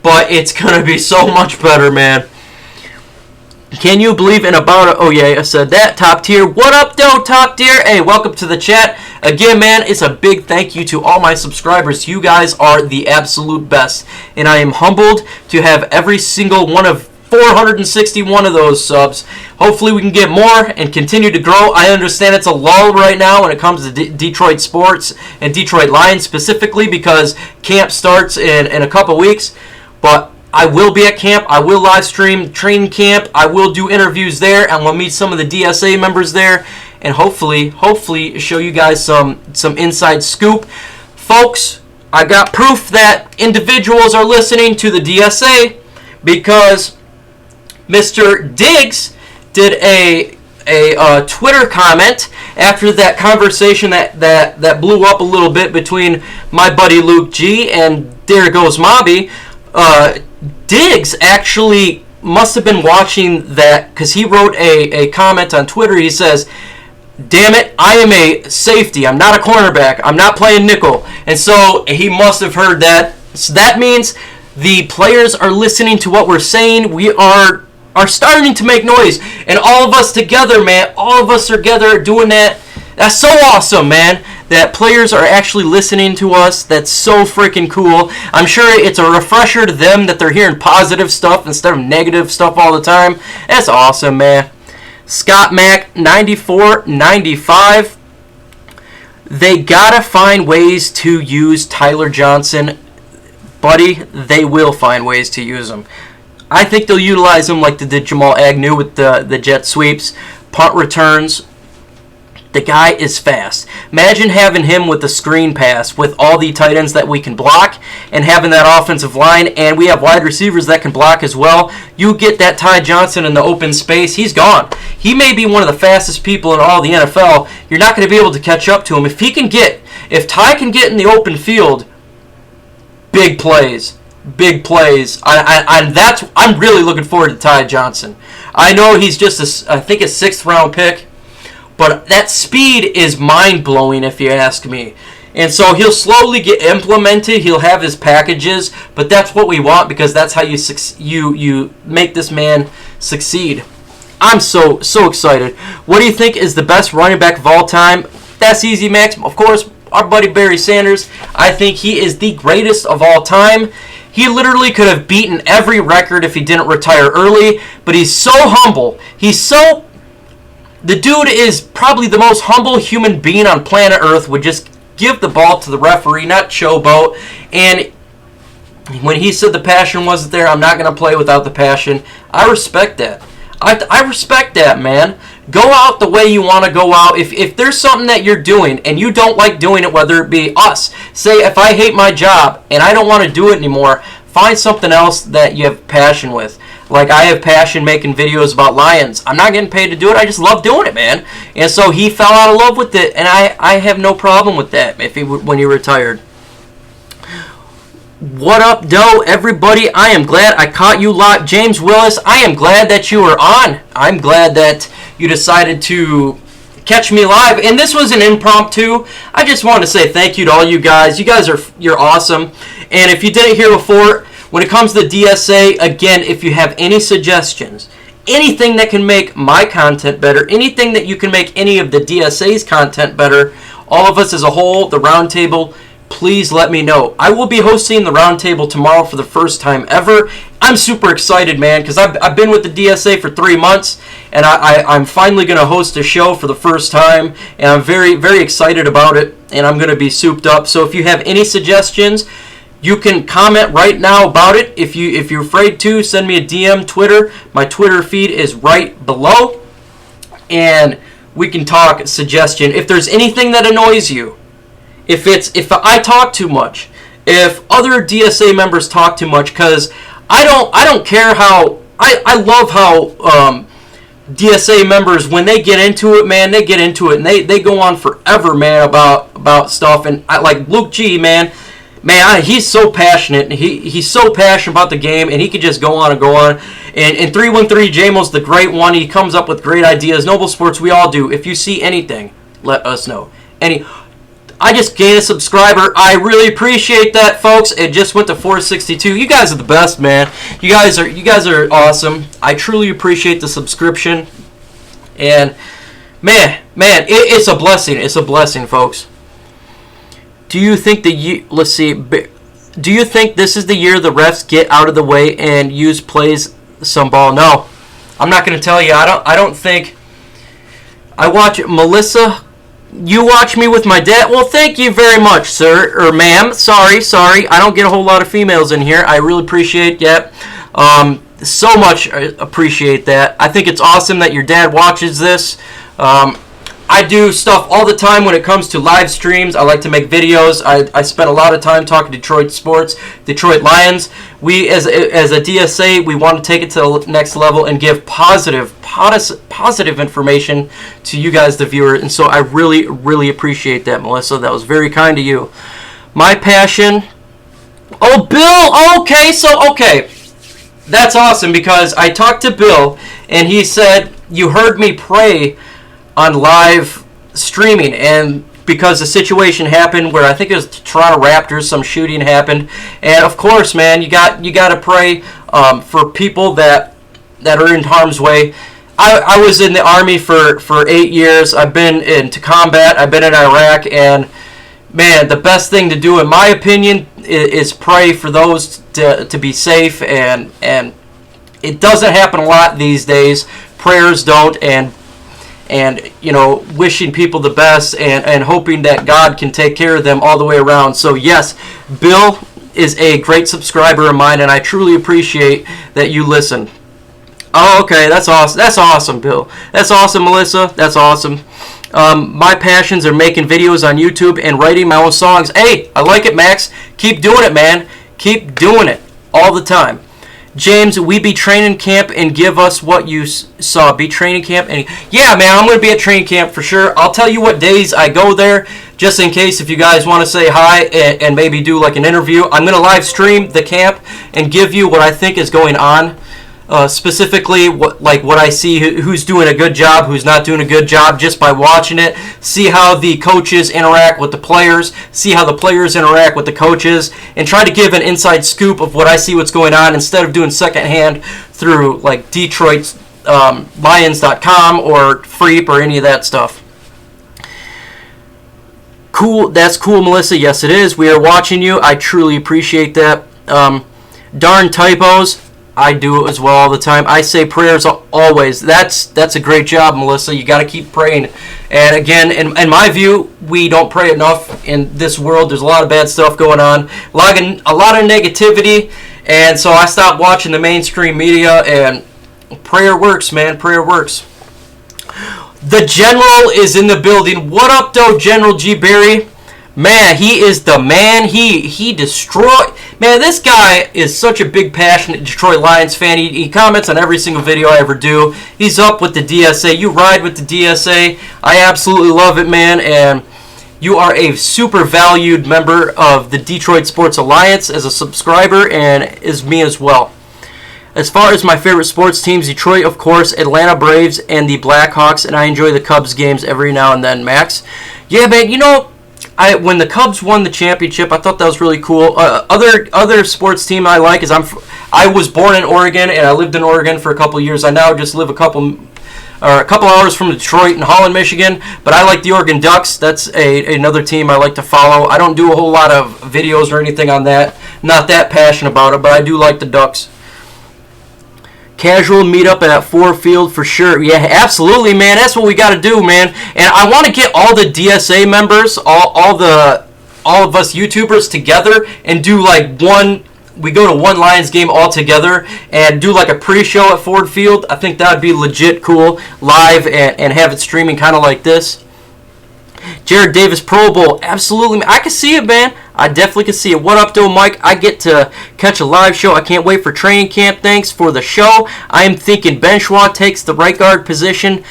but it's going to be so much better, man. Can you believe in about oh yeah, I said that. Top tier. What up, though, top tier? Hey, welcome to the chat. Again, man, it's a big thank you to all my subscribers. You guys are the absolute best. And I am humbled to have every single one of 461 of those subs. Hopefully we can get more and continue to grow. I understand it's a lull right now when it comes to Detroit sports and Detroit Lions specifically because camp starts in a couple weeks. But I will be at camp. I will live stream training camp. I will do interviews there, and we'll meet some of the DSA members there, and hopefully show you guys some inside scoop. Folks, I got proof that individuals are listening to the DSA because Mr. Diggs did a Twitter comment after that conversation that blew up a little bit between my buddy Luke G and There Goes Mobby. Diggs actually must have been watching that because he wrote a comment on Twitter. He says, "Damn it, I am a safety. I'm not a cornerback. I'm not playing nickel." And so he must have heard that. So that means the players are listening to what we're saying. We are starting to make noise. And all of us together, man, all of us together doing that. That's so awesome, man, that players are actually listening to us. That's so freaking cool. I'm sure it's a refresher to them that they're hearing positive stuff instead of negative stuff all the time. That's awesome, man. Scott Mack, 94-95. They gotta find ways to use Tyler Johnson. Buddy, they will find ways to use him. I think they'll utilize him like they did Jamal Agnew with the jet sweeps, punt returns. The guy is fast. Imagine having him with the screen pass with all the tight ends that we can block and having that offensive line, and we have wide receivers that can block as well. You get that Ty Johnson in the open space, he's gone. He may be one of the fastest people in all the NFL. You're not going to be able to catch up to him. If Ty can get in the open field, big plays. Big plays. I'm really looking forward to Ty Johnson. I know he's just I think a 6th round pick, but that speed is mind-blowing if you ask me. And so he'll slowly get implemented. He'll have his packages, but that's what we want because that's how you make this man succeed. I'm so excited. What do you think is the best running back of all time? That's easy, Max. Of course, our buddy Barry Sanders. I think he is the greatest of all time. He literally could have beaten every record if he didn't retire early, but he's so humble. The dude is probably the most humble human being on planet Earth, would just give the ball to the referee, not showboat. And when he said the passion wasn't there, I'm not going to play without the passion, I respect that. I respect that, man. Go out the way you want to go out. If there's something that you're doing and you don't like doing it, whether it be us, say if I hate my job and I don't want to do it anymore, find something else that you have passion with. Like I have passion making videos about lions. I'm not getting paid to do it. I just love doing it, man. And so he fell out of love with it, and I have no problem with that when he retired. What up, Doe? Everybody, I am glad I caught you lot. James Willis, I am glad that you were on. I'm glad that you decided to catch me live. And this was an impromptu. I just wanted to say thank you to all you guys. You're awesome. And if you didn't hear before, when it comes to DSA, again, if you have any suggestions, anything that can make my content better, anything that you can make any of the DSA's content better, all of us as a whole, the roundtable, please let me know. I will be hosting the roundtable tomorrow for the first time ever. I'm super excited, man, because I've been with the DSA for 3 months, and I'm finally going to host a show for the first time, and I'm very, very excited about it, and I'm going to be souped up. So if you have any suggestions, you can comment right now about it. If you're afraid to, send me a DM, Twitter. My Twitter feed is right below, and we can talk suggestion. If there's anything that annoys you, if I talk too much, if other DSA members talk too much, because I don't care how I love how DSA members, when they get into it, man, they get into it and they go on forever, man, about stuff. And I like Luke G, man, he's so passionate, and he's so passionate about the game, and he could just go on and go on. And 313 JMO's the great one. He comes up with great ideas. Noble Sports, we all do. If you see anything, let us know. I just gained a subscriber. I really appreciate that, folks. It just went to 462. You guys are the best, man. You guys are awesome. I truly appreciate the subscription. And man, it's a blessing. It's a blessing, folks. Do you think let's see. Do you think this is the year the refs get out of the way and use plays some ball? No, I'm not going to tell you. I don't think. I watch Melissa. You watch me with my dad? Well, thank you very much, sir, or ma'am. Sorry. I don't get a whole lot of females in here. I really appreciate that. So much appreciate that. I think it's awesome that your dad watches this. I do stuff all the time when it comes to live streams. I like to make videos. I spend a lot of time talking Detroit sports, Detroit Lions. We, as a DSA, we want to take it to the next level and give positive information to you guys, the viewer. And so I really, really appreciate that, Melissa. That was very kind of you. My passion. Oh, Bill. Okay. That's awesome, because I talked to Bill, and he said, you heard me pray on live streaming, and because the situation happened where I think it was Toronto Raptors, some shooting happened, and of course, man, you got to pray for people that are in harm's way. I was in the Army for 8 years. I've been into combat. I've been in Iraq, and man, the best thing to do, in my opinion, is pray for those to be safe, and it doesn't happen a lot these days. Prayers don't, and wishing people the best, and hoping that God can take care of them all the way around. So yes, Bill is a great subscriber of mine, and I truly appreciate that you listen. Oh, okay, that's awesome. That's awesome, Bill. That's awesome, Melissa. That's awesome. My passions are making videos on YouTube and writing my own songs. Hey, I like it, Max. Keep doing it, man. Keep doing it all the time. James, we be training camp and give us what you saw. Be training camp and yeah, man, I'm gonna be at training camp for sure. I'll tell you what days I go there, just in case if you guys want to say hi and maybe do like an interview. I'm gonna live stream the camp and give you what I think is going on. Specifically, what I see, who's doing a good job, who's not doing a good job, just by watching it. See how the coaches interact with the players, see how the players interact with the coaches, and try to give an inside scoop of what I see, what's going on, instead of doing secondhand through like Detroit's Lions.com or Freep or any of that stuff. Cool, that's cool, Melissa. Yes, it is. We are watching you. I truly appreciate that. Darn typos. I do it as well all the time. I say prayers always. That's a great job, Melissa. You got to keep praying. And again, in my view, we don't pray enough in this world. There's a lot of bad stuff going on, a lot of negativity, and so I stopped watching the mainstream media. And prayer works, man. Prayer works. The General is in the building. What up, though, General G. Berry? Man, he is the man. He destroyed. Man, this guy is such a big, passionate Detroit Lions fan. He comments on every single video I ever do. He's up with the DSA. You ride with the DSA. I absolutely love it, man. And you are a super valued member of the Detroit Sports Alliance as a subscriber, and is me as well. As far as my favorite sports teams, Detroit, of course, Atlanta Braves, and the Blackhawks, and I enjoy the Cubs games every now and then, Max. Yeah, man, when the Cubs won the championship, I thought that was really cool. Other sports team I like is I was born in Oregon, and I lived in Oregon for a couple of years. I now just live a couple hours from Detroit and Holland, Michigan. But I like the Oregon Ducks. That's another team I like to follow. I don't do a whole lot of videos or anything on that. Not that passionate about it, but I do like the Ducks. Casual meetup at Ford Field for sure. Yeah, absolutely, man. That's what we got to do, man. And I want to get all the DSA members, all of us YouTubers together and do like we go to one Lions game all together and do like a pre-show at Ford Field. I think that would be legit cool, live, and have it streaming kind of like this. Jared Davis Pro Bowl, absolutely. I can see it, man. I definitely can see it. What up, though, Mike? I get to catch a live show. I can't wait for training camp. Thanks for the show. I am thinking Benchwa takes the right guard position.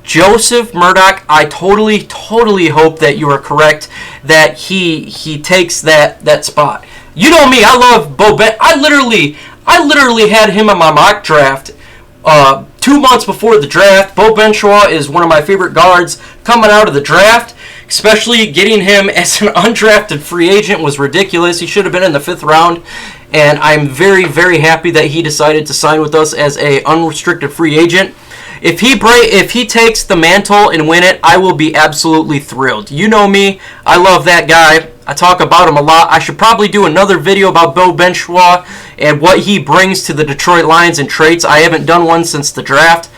Joseph Murdoch, I totally hope that you are correct, that he takes that spot. You know me, I love Bo Ben. I literally had him in my mock draft 2 months before the draft. Bo Benchwa is one of my favorite guards coming out of the draft. Especially getting him as an undrafted free agent was ridiculous. He should have been in the 5th round. And I'm very, very happy that he decided to sign with us as a unrestricted free agent. If he takes the mantle and win it, I will be absolutely thrilled. You know me. I love that guy. I talk about him a lot. I should probably do another video about Bo Benchwa and what he brings to the Detroit Lions and traits. I haven't done one since the draft.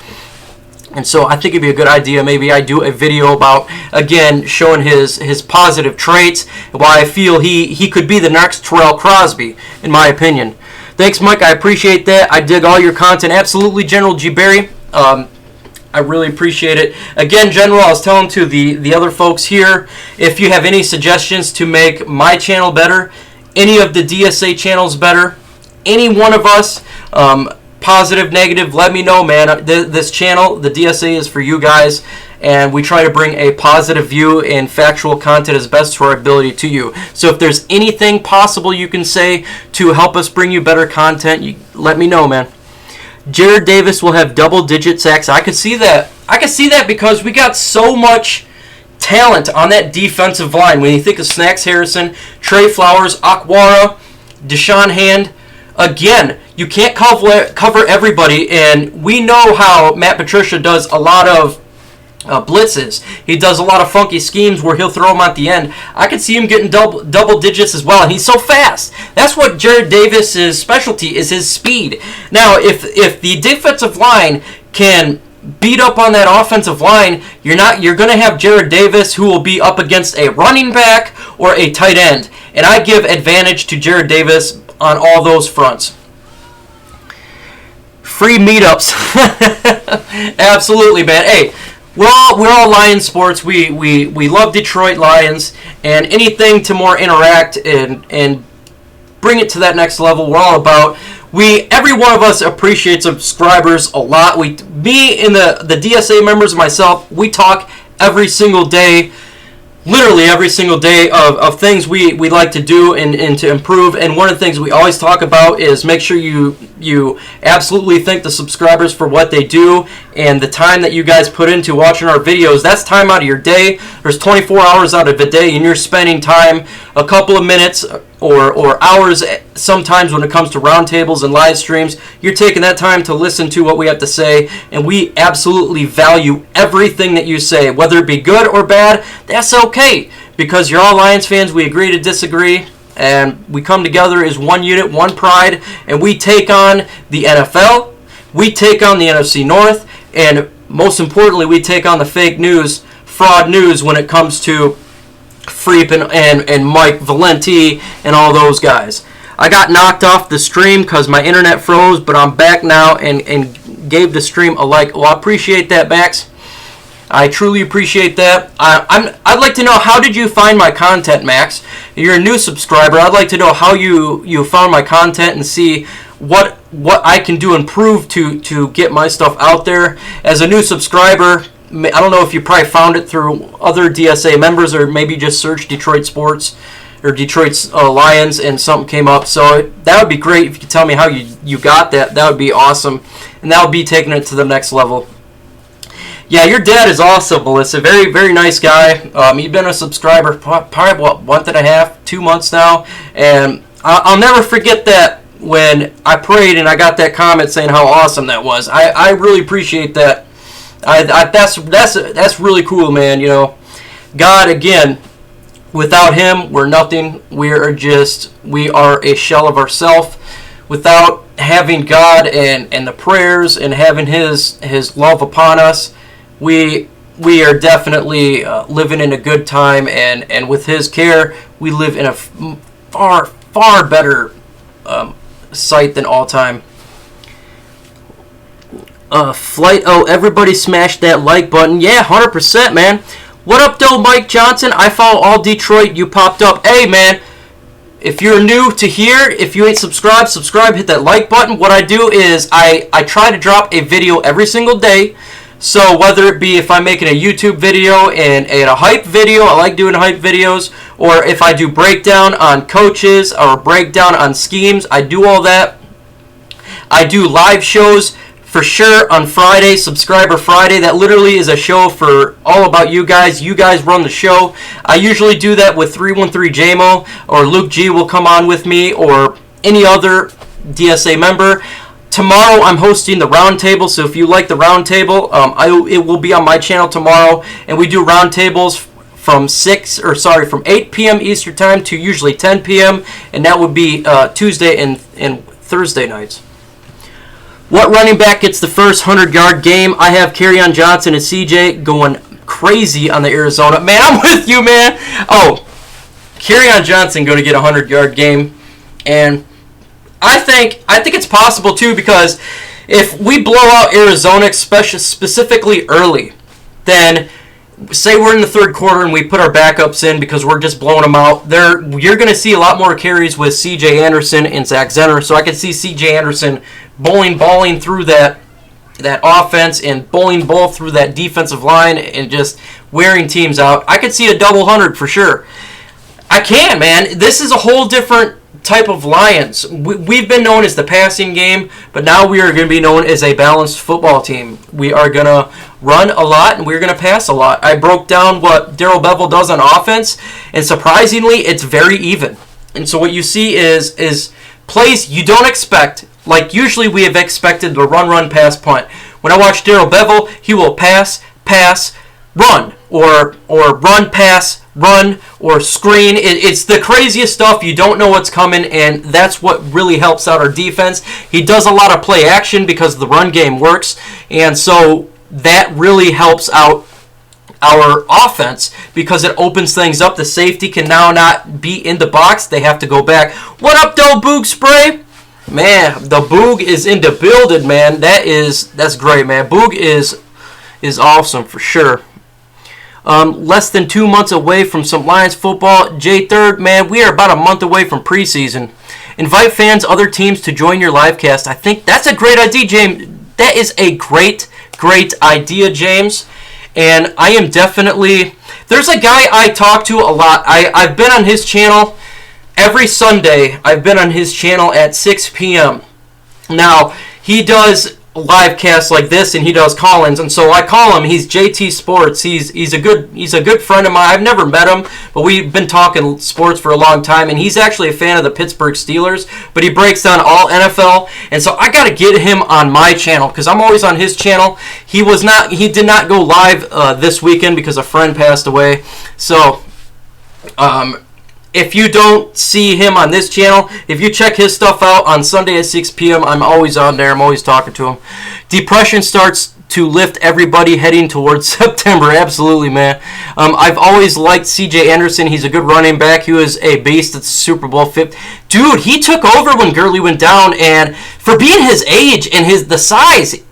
And so I think it'd be a good idea. Maybe I do a video about, again, showing his positive traits, why I feel he could be the next Terrell Crosby, in my opinion. Thanks, Mike. I appreciate that. I dig all your content. Absolutely, General G. Berry. I really appreciate it. Again, General, I was telling to the other folks here, if you have any suggestions to make my channel better, any of the DSA channels better, any one of us, positive, negative, let me know, man. This channel, the DSA, is for you guys, and we try to bring a positive view and factual content as best to our ability to you. So if there's anything possible you can say to help us bring you better content, let me know, man. Jared Davis will have double-digit sacks. I could see that. I could see that because we got so much talent on that defensive line. When you think of Snacks Harrison, Trey Flowers, Akwara, Deshaun Hand, Again, you can't cover everybody, and we know how Matt Patricia does a lot of blitzes. He does a lot of funky schemes where he'll throw them at the end. I could see him getting double digits as well, and he's so fast. That's what Jared Davis's specialty is, his speed. Now, if the defensive line can beat up on that offensive line, you're going to have Jared Davis, who will be up against a running back or a tight end, and I give advantage to Jared Davis on all those fronts. Free meetups. Absolutely, man. Hey, we're all Lions sports. We love Detroit Lions, and anything to more interact and bring it to that next level, we're all about. Every one of us appreciates subscribers a lot. Me and the DSA members, myself, we talk every single day, literally every single day of things we like to do and to improve. And one of the things we always talk about is make sure you absolutely thank the subscribers for what they do and the time that you guys put into watching our videos. That's time out of your day. There's 24 hours out of a day, and you're spending time, a couple of minutes or hours sometimes when it comes to roundtables and live streams. You're taking that time to listen to what we have to say, and we absolutely value everything that you say, whether it be good or bad. That's okay, because you're all Lions fans. We agree to disagree, and we come together as one unit, one pride, and we take on the NFL, we take on the NFC North, and most importantly, we take on the fake news, fraud news when it comes to Freep and Mike Valenti and all those guys. I got knocked off the stream because my internet froze, but I'm back now and gave the stream a like. Well, I appreciate that, Max. I truly appreciate that. I'd like to know, how did you find my content, Max? You're a new subscriber. I'd like to know how you found my content and see what I can do and improve to get my stuff out there. As a new subscriber, I don't know if you probably found it through other DSA members, or maybe just search Detroit Sports or Detroit's Lions and something came up. So that would be great if you could tell me how you got that. That would be awesome, and that would be taking it to the next level. Yeah, your dad is awesome, Melissa. Very, very nice guy. You've been a subscriber probably, month and a half, 2 months now, and I'll never forget that when I prayed and I got that comment saying how awesome that was. I really appreciate that. That's really cool, man. You know, God, again, without Him, we're nothing. We are a shell of ourselves. Without having God and the prayers and having His love upon us, we are definitely living in a good time. And with His care, we live in a far better sight than all time. Everybody smash that like button. Yeah, 100%, man. What up, though, Mike Johnson? I follow all Detroit. You popped up. Hey, man, if you're new to here, if you ain't subscribed, subscribe, hit that like button. What I do is I try to drop a video every single day. So whether it be if I'm making a YouTube video and a hype video, I like doing hype videos, or if I do breakdown on coaches or breakdown on schemes, I do all that. I do live shows for sure on Friday, Subscriber Friday. That literally is a show for all about you guys. You guys run the show. I usually do that with 313 JMO, or Luke G will come on with me, or any other DSA member. Tomorrow I'm hosting the roundtable, so if you like the roundtable, it will be on my channel tomorrow, and we do roundtables from 8 p.m. Eastern Time to usually 10 p.m., and that would be Tuesday and Thursday nights. What running back gets the first 100-yard game? I have Kerryon Johnson and CJ going crazy on the Arizona. Man, I'm with you, man. Oh, Kerryon Johnson going to get a 100-yard game, and I think it's possible too, because if we blow out Arizona, specifically early, then say we're in the third quarter and we put our backups in because we're just blowing them out. You're going to see a lot more carries with C.J. Anderson and Zach Zenner, so I can see C.J. Anderson balling through that offense and bowling ball through that defensive line and just wearing teams out. I could see a double 100 for sure. I can, man. This is a whole different type of Lions. We've been known as the passing game, but now we are going to be known as a balanced football team. We are going to run a lot and we're going to pass a lot. I broke down what Darrell Bevell does on offense, and surprisingly, it's very even. And so what you see is plays you don't expect. Like usually we have expected the run, pass, punt. When I watch Darrell Bevel, he will pass, run, or run, pass, run, or screen. It's the craziest stuff. You don't know what's coming, and that's what really helps out our defense. He does a lot of play action because the run game works, and so that really helps out our offense because it opens things up. The safety can now not be in the box. They have to go back. What up, though, Boog Spray? Man, the Boog is in the building, man. That's great, man. Boog is awesome for sure. Less than 2 months away from some Lions football. J3rd, man, we are about a month away from preseason. Invite fans, other teams to join your live cast. I think that's a great idea, James. That is a great idea, James. And I am definitely... There's a guy I talk to a lot. I've been on his channel every Sunday. I've been on his channel at 6 p.m. Now, he does live casts like this, and he does call-ins, and so I call him. He's JT Sports. He's a good friend of mine. I've never met him, but we've been talking sports for a long time, and he's actually a fan of the Pittsburgh Steelers, but he breaks down all NFL, and so I got to get him on my channel because I'm always on his channel. He did not go live this weekend because a friend passed away. So if you don't see him on this channel, if you check his stuff out on Sunday at 6 p.m., I'm always on there. I'm always talking to him. Depression starts to lift everybody heading towards September. Absolutely, man. I've always liked C.J. Anderson. He's a good running back. He was a beast at the Super Bowl. Dude, he took over when Gurley went down, and for being his age and the size,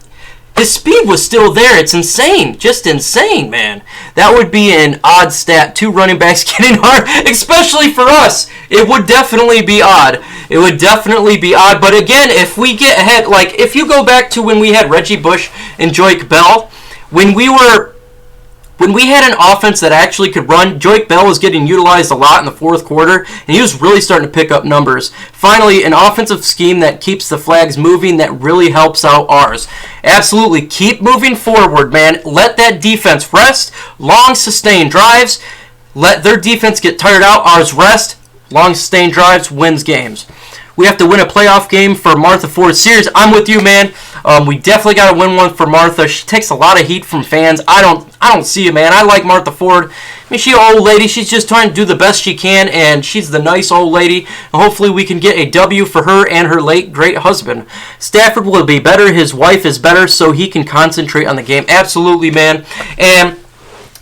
his speed was still there. It's insane. Just insane, man. That would be an odd stat. 2 running backs getting hard, especially for us. It would definitely be odd. It would definitely be odd. But again, if we get ahead, like if you go back to when we had Reggie Bush and Joique Bell, when we had an offense that actually could run, Joique Bell was getting utilized a lot in the fourth quarter, and he was really starting to pick up numbers. Finally, an offensive scheme that keeps the flags moving that really helps out ours. Absolutely. Keep moving forward, man. Let that defense rest. Long, sustained drives. Let their defense get tired out. Ours rest. Long, sustained drives wins games. We have to win a playoff game for Martha Ford's series. I'm with you, man. We definitely got to win one for Martha. She takes a lot of heat from fans. I don't see it, man. I like Martha Ford. I mean, she's an old lady. She's just trying to do the best she can, and she's the nice old lady. And hopefully we can get a W for her and her late great husband. Stafford will be better. His wife is better, so he can concentrate on the game. Absolutely, man. And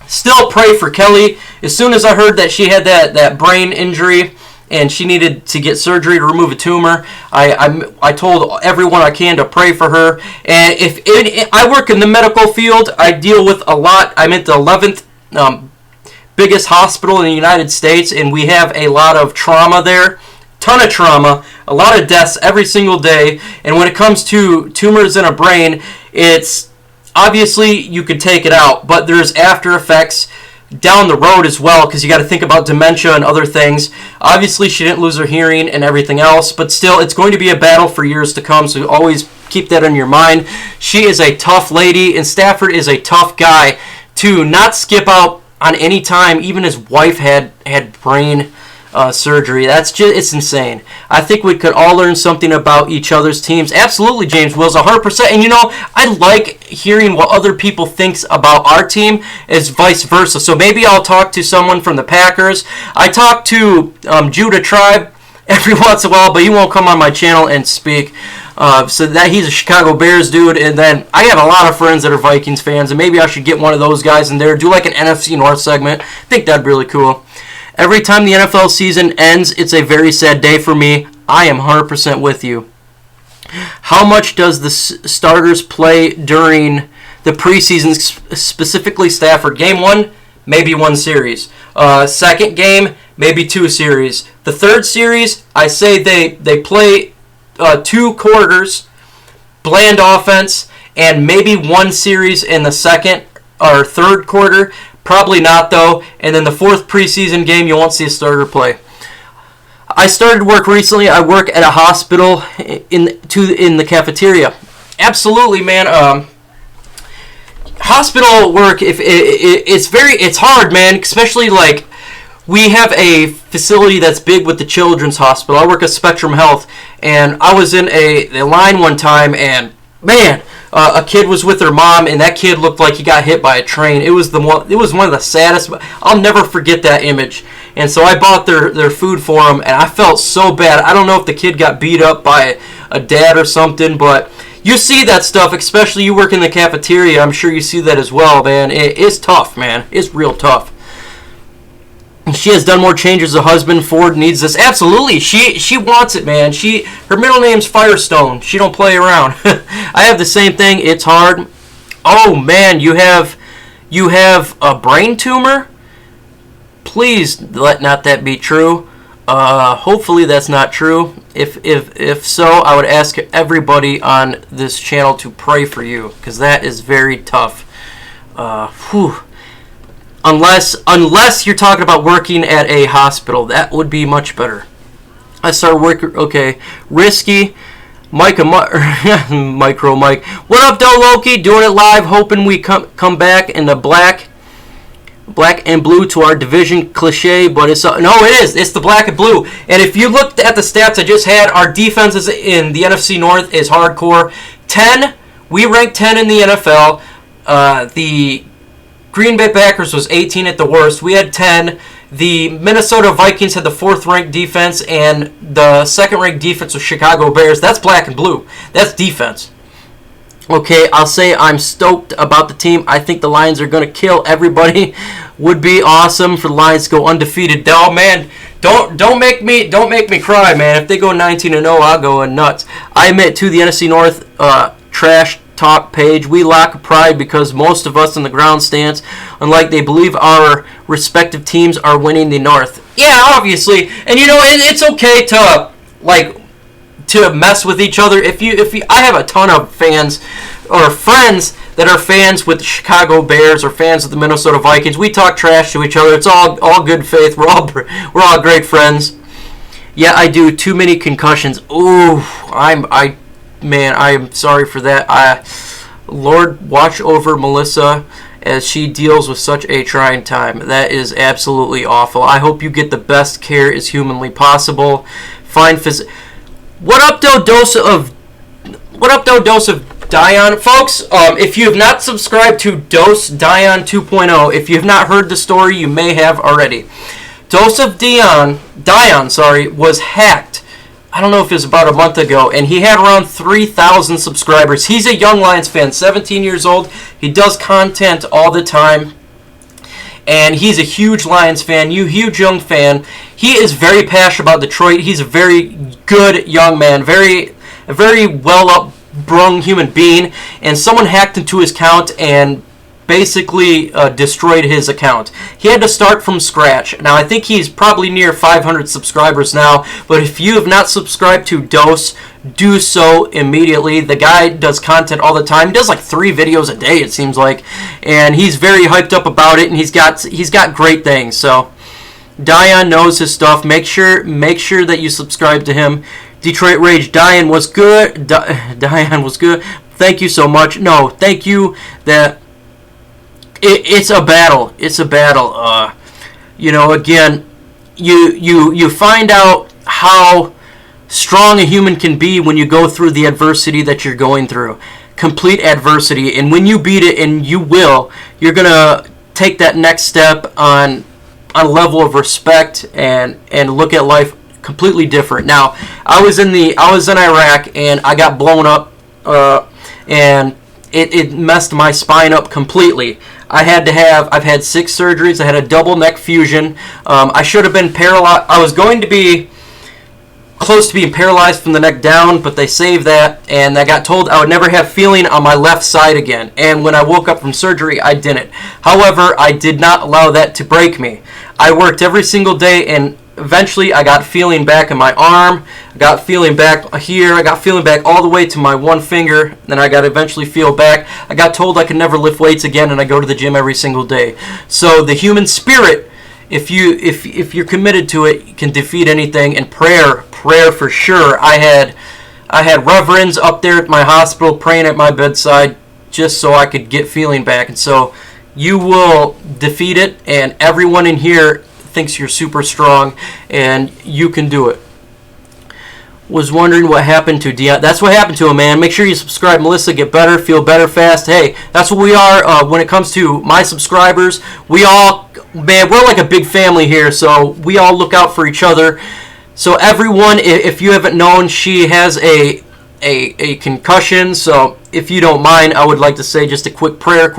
still pray for Kelly. As soon as I heard that she had that brain injury and she needed to get surgery to remove a tumor, I told everyone I can to pray for her. And I work in the medical field, I deal with a lot. I'm at the 11th biggest hospital in the United States, and we have a lot of trauma there. Ton of trauma, a lot of deaths every single day. And when it comes to tumors in a brain, it's obviously you could take it out, but there's after effects down the road as well, because you got to think about dementia and other things. Obviously, she didn't lose her hearing and everything else, but still, it's going to be a battle for years to come, so always keep that in your mind. She is a tough lady, and Stafford is a tough guy to not skip out on any time. Even his wife had brain surgery. It's insane. I think we could all learn something about each other's teams. Absolutely, James Wills, 100%. And I like hearing what other people think about our team as vice versa. So maybe I'll talk to someone from the Packers. I talk to Judah Tribe every once in a while, but he won't come on my channel and speak. So that he's a Chicago Bears dude, and then I have a lot of friends that are Vikings fans, and maybe I should get one of those guys in there, do like an NFC North segment. I think that'd be really cool. Every time the NFL season ends, it's a very sad day for me. I am 100% with you. How much does the starters play during the preseason, specifically Stafford? Game 1, maybe 1 series. Second game, maybe 2 series. The third series, I say they play 2 quarters, bland offense, and maybe 1 series in the second or third quarter. Probably not, though. And then the 4th preseason game, you won't see a starter play. I started work recently. I work at a hospital in the cafeteria. Absolutely, man. Hospital work, it's hard, man. Especially like we have a facility that's big with the Children's Hospital. I work at Spectrum Health, and I was in a line one time, and man, a kid was with their mom, and that kid looked like he got hit by a train. It was one of the saddest. I'll never forget that image. And so I bought their food for them, and I felt so bad. I don't know if the kid got beat up by a dad or something, but you see that stuff, especially you work in the cafeteria. I'm sure you see that as well, man. It is tough, man. It's real tough. She has done more changes. Her husband Ford needs this. Absolutely, she wants it, man. Her middle name's Firestone. She don't play around. I have the same thing. It's hard. Oh man, you have a brain tumor. Please let not that be true. Hopefully that's not true. If so, I would ask everybody on this channel to pray for you, because that is very tough. Unless you're talking about working at a hospital, that would be much better. I started working. Okay, risky. Micro Mike. What up, though, Loki? Doing it live, hoping we come back in the black and blue to our division cliche, but it's no, it is. It's the black and blue. And if you looked at the stats I just had, our defenses in the NFC North is hardcore. 10. We ranked 10 in the NFL. The Green Bay Packers was 18 at the worst. We had 10. The Minnesota Vikings had the 4th-ranked defense, and the 2nd-ranked defense was Chicago Bears. That's black and blue. That's defense. Okay, I'll say I'm stoked about the team. I think the Lions are going to kill everybody. Would be awesome for the Lions to go undefeated. Oh man, don't make me cry, man. If they go 19-0, I'll go nuts. I admit to the NFC North trash talk page, we lack pride because most of us in the ground stance, unlike they believe our respective teams are winning the North. Yeah, obviously, and you know it's okay to mess with each other. If you, I have a ton of fans or friends that are fans with the Chicago Bears or fans of the Minnesota Vikings. We talk trash to each other. It's all good faith. We're all great friends. Yeah, I do. Too many concussions. Ooh, I'm sorry for that. Lord, watch over Melissa as she deals with such a trying time. That is absolutely awful. I hope you get the best care as humanly possible. Find What up, though, dose of Dion, folks? If you have not subscribed to Dose Dion 2.0, if you have not heard the story, you may have already. Dose of Dion, was hacked. I don't know if it was about a month ago, and he had around 3,000 subscribers. He's a young Lions fan, 17 years old. He does content all the time, and he's a huge Lions fan, huge young fan. He is very passionate about Detroit. He's a very good young man, a very well-up-brung human being, and someone hacked into his account and basically destroyed his account. He had to start from scratch. Now, I think he's probably near 500 subscribers now, but if you have not subscribed to Dose, do so immediately. The guy does content all the time. He does like 3 videos a day, it seems like, and he's very hyped up about it, and he's got great things. So Dion knows his stuff. Make sure that you subscribe to him. Detroit Rage, Dion was good. Dion was good. Thank you so much. No, thank you. It's a battle. It's a battle. Again, you find out how strong a human can be when you go through the adversity that you're going through. Complete adversity. And when you beat it, and you will, you're going to take that next step on a level of respect and look at life completely different. Now, I was in Iraq, and I got blown up, and it messed my spine up completely. I've had 6 surgeries. I had a double neck fusion. I should have been paralyzed. I was going to be close to being paralyzed from the neck down, but they saved that, and I got told I would never have feeling on my left side again. And when I woke up from surgery, I didn't. However, I did not allow that to break me. I worked every single day, and eventually I got feeling back in my arm. I got feeling back here. I got feeling back all the way to my one finger. Then I got to eventually feel back. I got told I could never lift weights again, and I go to the gym every single day. So the human spirit, if you're committed to it, you can defeat anything. And prayer for sure. I had reverends up there at my hospital praying at my bedside just so I could get feeling back. And so you will defeat it. And everyone in here, thinks you're super strong and you can do it. Was wondering what happened to Dion. That's what happened to him, man. Make sure you subscribe, Melissa. Get better, feel better fast. Hey, that's what we are when it comes to my subscribers. We all, man, we're like a big family here, so we all look out for each other. So everyone, if you haven't known, she has a concussion. So if you don't mind, I would like to say just a quick prayer,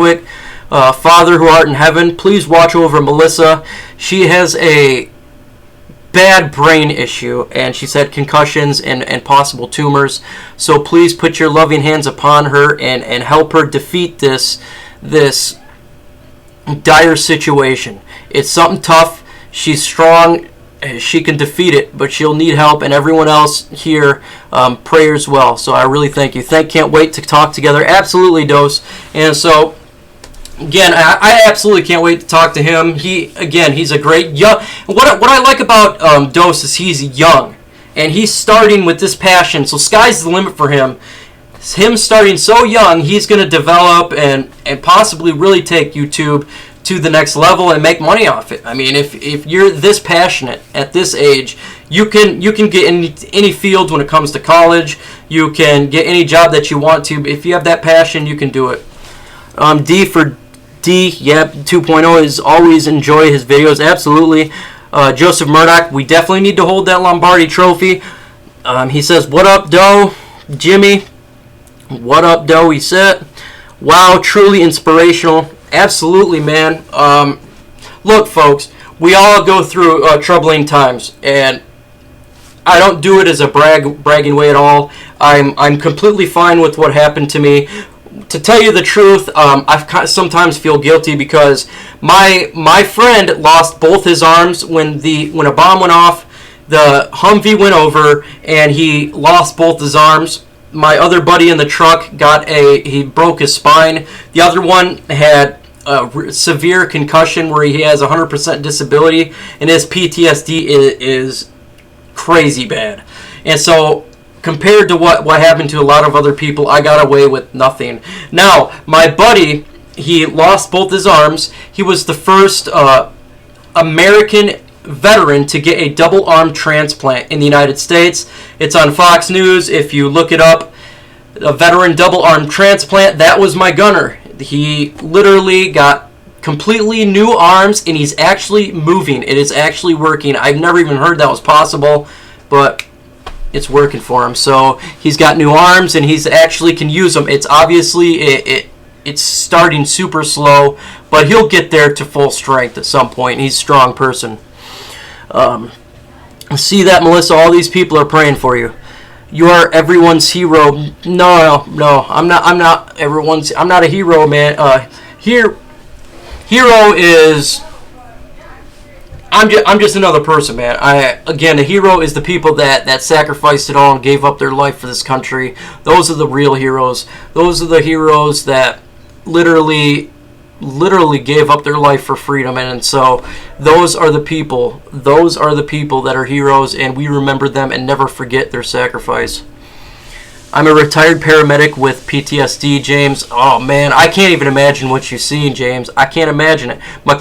Father who art in heaven, please watch over Melissa. She has a bad brain issue, and she's had concussions and possible tumors. So please put your loving hands upon her and help her defeat this dire situation. It's something tough. She's strong. She can defeat it, but she'll need help, and everyone else here pray as well. So I really thank you. Can't wait to talk together. Absolutely, Dose. And so again, I absolutely can't wait to talk to him. He's a great young. What I like about Dose is he's young, and he's starting with this passion. So sky's the limit for him. Him starting so young, he's going to develop and possibly really take YouTube to the next level and make money off it. I mean, if you're this passionate at this age, you can get in any field when it comes to college. You can get any job that you want to. If you have that passion, you can do it. D for D, yep, 2.0 is always enjoy his videos, absolutely. Joseph Murdoch, we definitely need to hold that Lombardi trophy. He says, what up, Doe? Jimmy, what up, Doe? He said, wow, truly inspirational. Absolutely, man. Look, folks, we all go through troubling times, and I don't do it as a bragging way at all. I'm completely fine with what happened to me. To tell you the truth, I sometimes feel guilty because my friend lost both his arms when a bomb went off. The Humvee went over, and he lost both his arms. My other buddy in the truck he broke his spine. The other one had a severe concussion where he has 100% disability, and his PTSD is crazy bad. And so, compared to what happened to a lot of other people, I got away with nothing. Now, my buddy, he lost both his arms. He was the first American veteran to get a double arm transplant in the United States. It's on Fox News. If you look it up, a veteran double arm transplant, that was my gunner. He literally got completely new arms, and he's actually moving. It is actually working. I've never even heard that was possible, but it's working for him. So he's got new arms, and he's actually can use them. It's obviously it's starting super slow, but he'll get there to full strength at some point. He's a strong person. See that, Melissa? All these people are praying for you. You are everyone's hero. No, I'm not everyone's. I'm not a hero, man. Hero is. I'm just another person, man. A hero is the people that sacrificed it all and gave up their life for this country. Those are the real heroes. Those are the heroes that literally gave up their life for freedom, and so those are the people that are heroes, and we remember them and never forget their sacrifice. I'm a retired paramedic with PTSD, James. Oh man, I can't even imagine what you've seen, James. I can't imagine it. My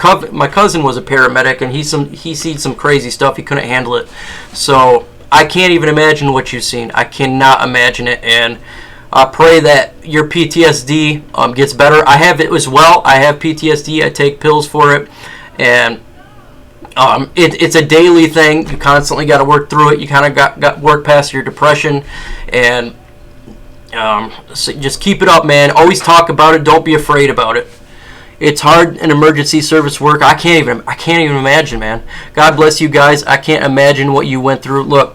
cousin was a paramedic, and he seen some crazy stuff. He couldn't handle it, so I can't even imagine what you've seen. I cannot imagine it, and I pray that your PTSD gets better. I have it as well. I have PTSD. I take pills for it, and it's a daily thing. You constantly got to work through it. You kind of got work past your depression, and so just keep it up, man. Always talk about it. Don't be afraid about it. It's hard in emergency service work. I can't even imagine, man. God bless you guys. I can't imagine what you went through. Look,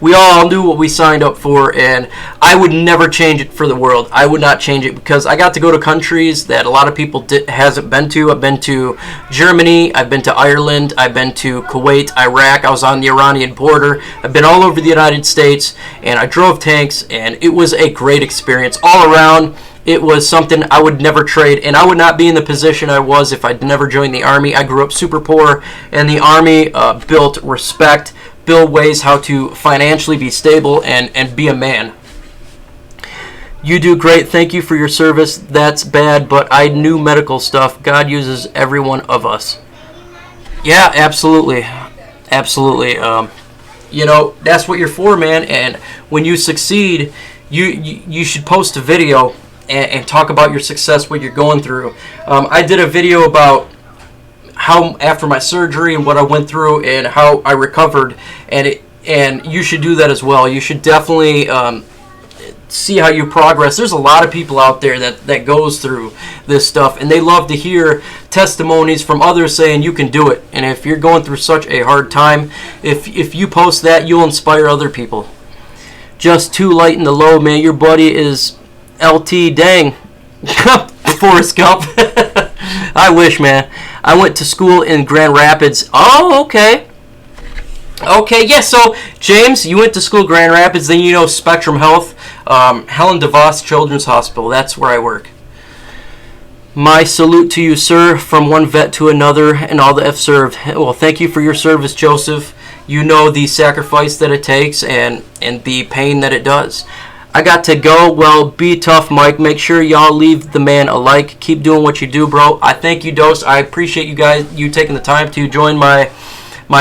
we all knew what we signed up for, and I would never change it for the world. I would not change it because I got to go to countries that a lot of people hasn't been to. I've been to Germany. I've been to Ireland. I've been to Kuwait, Iraq. I was on the Iranian border. I've been all over the United States, and I drove tanks, and it was a great experience all around. It was something I would never trade, and I would not be in the position I was if I'd never joined the Army. I grew up super poor, and the Army built respect, build ways how to financially be stable and be a man. You do great. Thank you for your service. That's bad, but I knew medical stuff. God uses every one of us. Yeah, absolutely, absolutely. You know, that's what you're for, man. And when you succeed, you should post a video and talk about your success, what you're going through. I did a video about how after my surgery and what I went through and how I recovered, and you should do that as well. You should definitely see how you progress. There's a lot of people out there that goes through this stuff, and they love to hear testimonies from others saying you can do it. And if you're going through such a hard time, if you post that, you'll inspire other people. Just too light in the load, man. Your buddy is LT. Dang. Forrest Gump. I wish, man. I went to school in Grand Rapids. Oh, okay. Okay, yeah, so, James, you went to school in Grand Rapids, then you know Spectrum Health, Helen DeVos Children's Hospital. That's where I work. My salute to you, sir, from one vet to another, and all the F served. Well, thank you for your service, Joseph. You know the sacrifice that it takes and the pain that it does. I got to go. Well, be tough, Mike. Make sure y'all leave the man a like. Keep doing what you do, bro. I thank you, Dose. I appreciate you guys, you taking the time to join my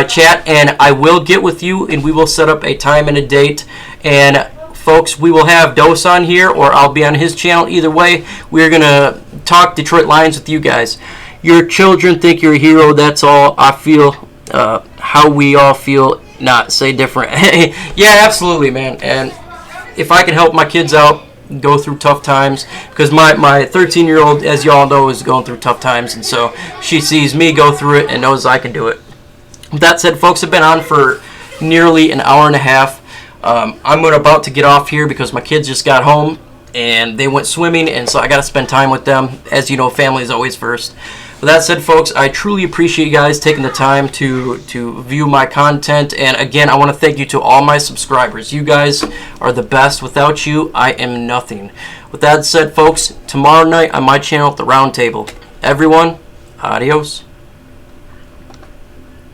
chat, and I will get with you, and we will set up a time and a date. And folks, we will have Dose on here, or I'll be on his channel. Either way, we're going to talk Detroit Lions with you guys. Your children think you're a hero. That's all I feel. How we all feel, not say different. Yeah, absolutely, man. And if I can help my kids out go through tough times, because my 13-year-old, as y'all know, is going through tough times, and so she sees me go through it and knows I can do it. With that said, folks, I've been on for nearly an hour and a half. I'm about to get off here because my kids just got home and they went swimming, and so I got to spend time with them. As you know, family is always first. With that said, folks, I truly appreciate you guys taking the time to view my content. And again, I want to thank you to all my subscribers. You guys are the best. Without you, I am nothing. With that said, folks, tomorrow night on my channel at the Round Table. Everyone, adios.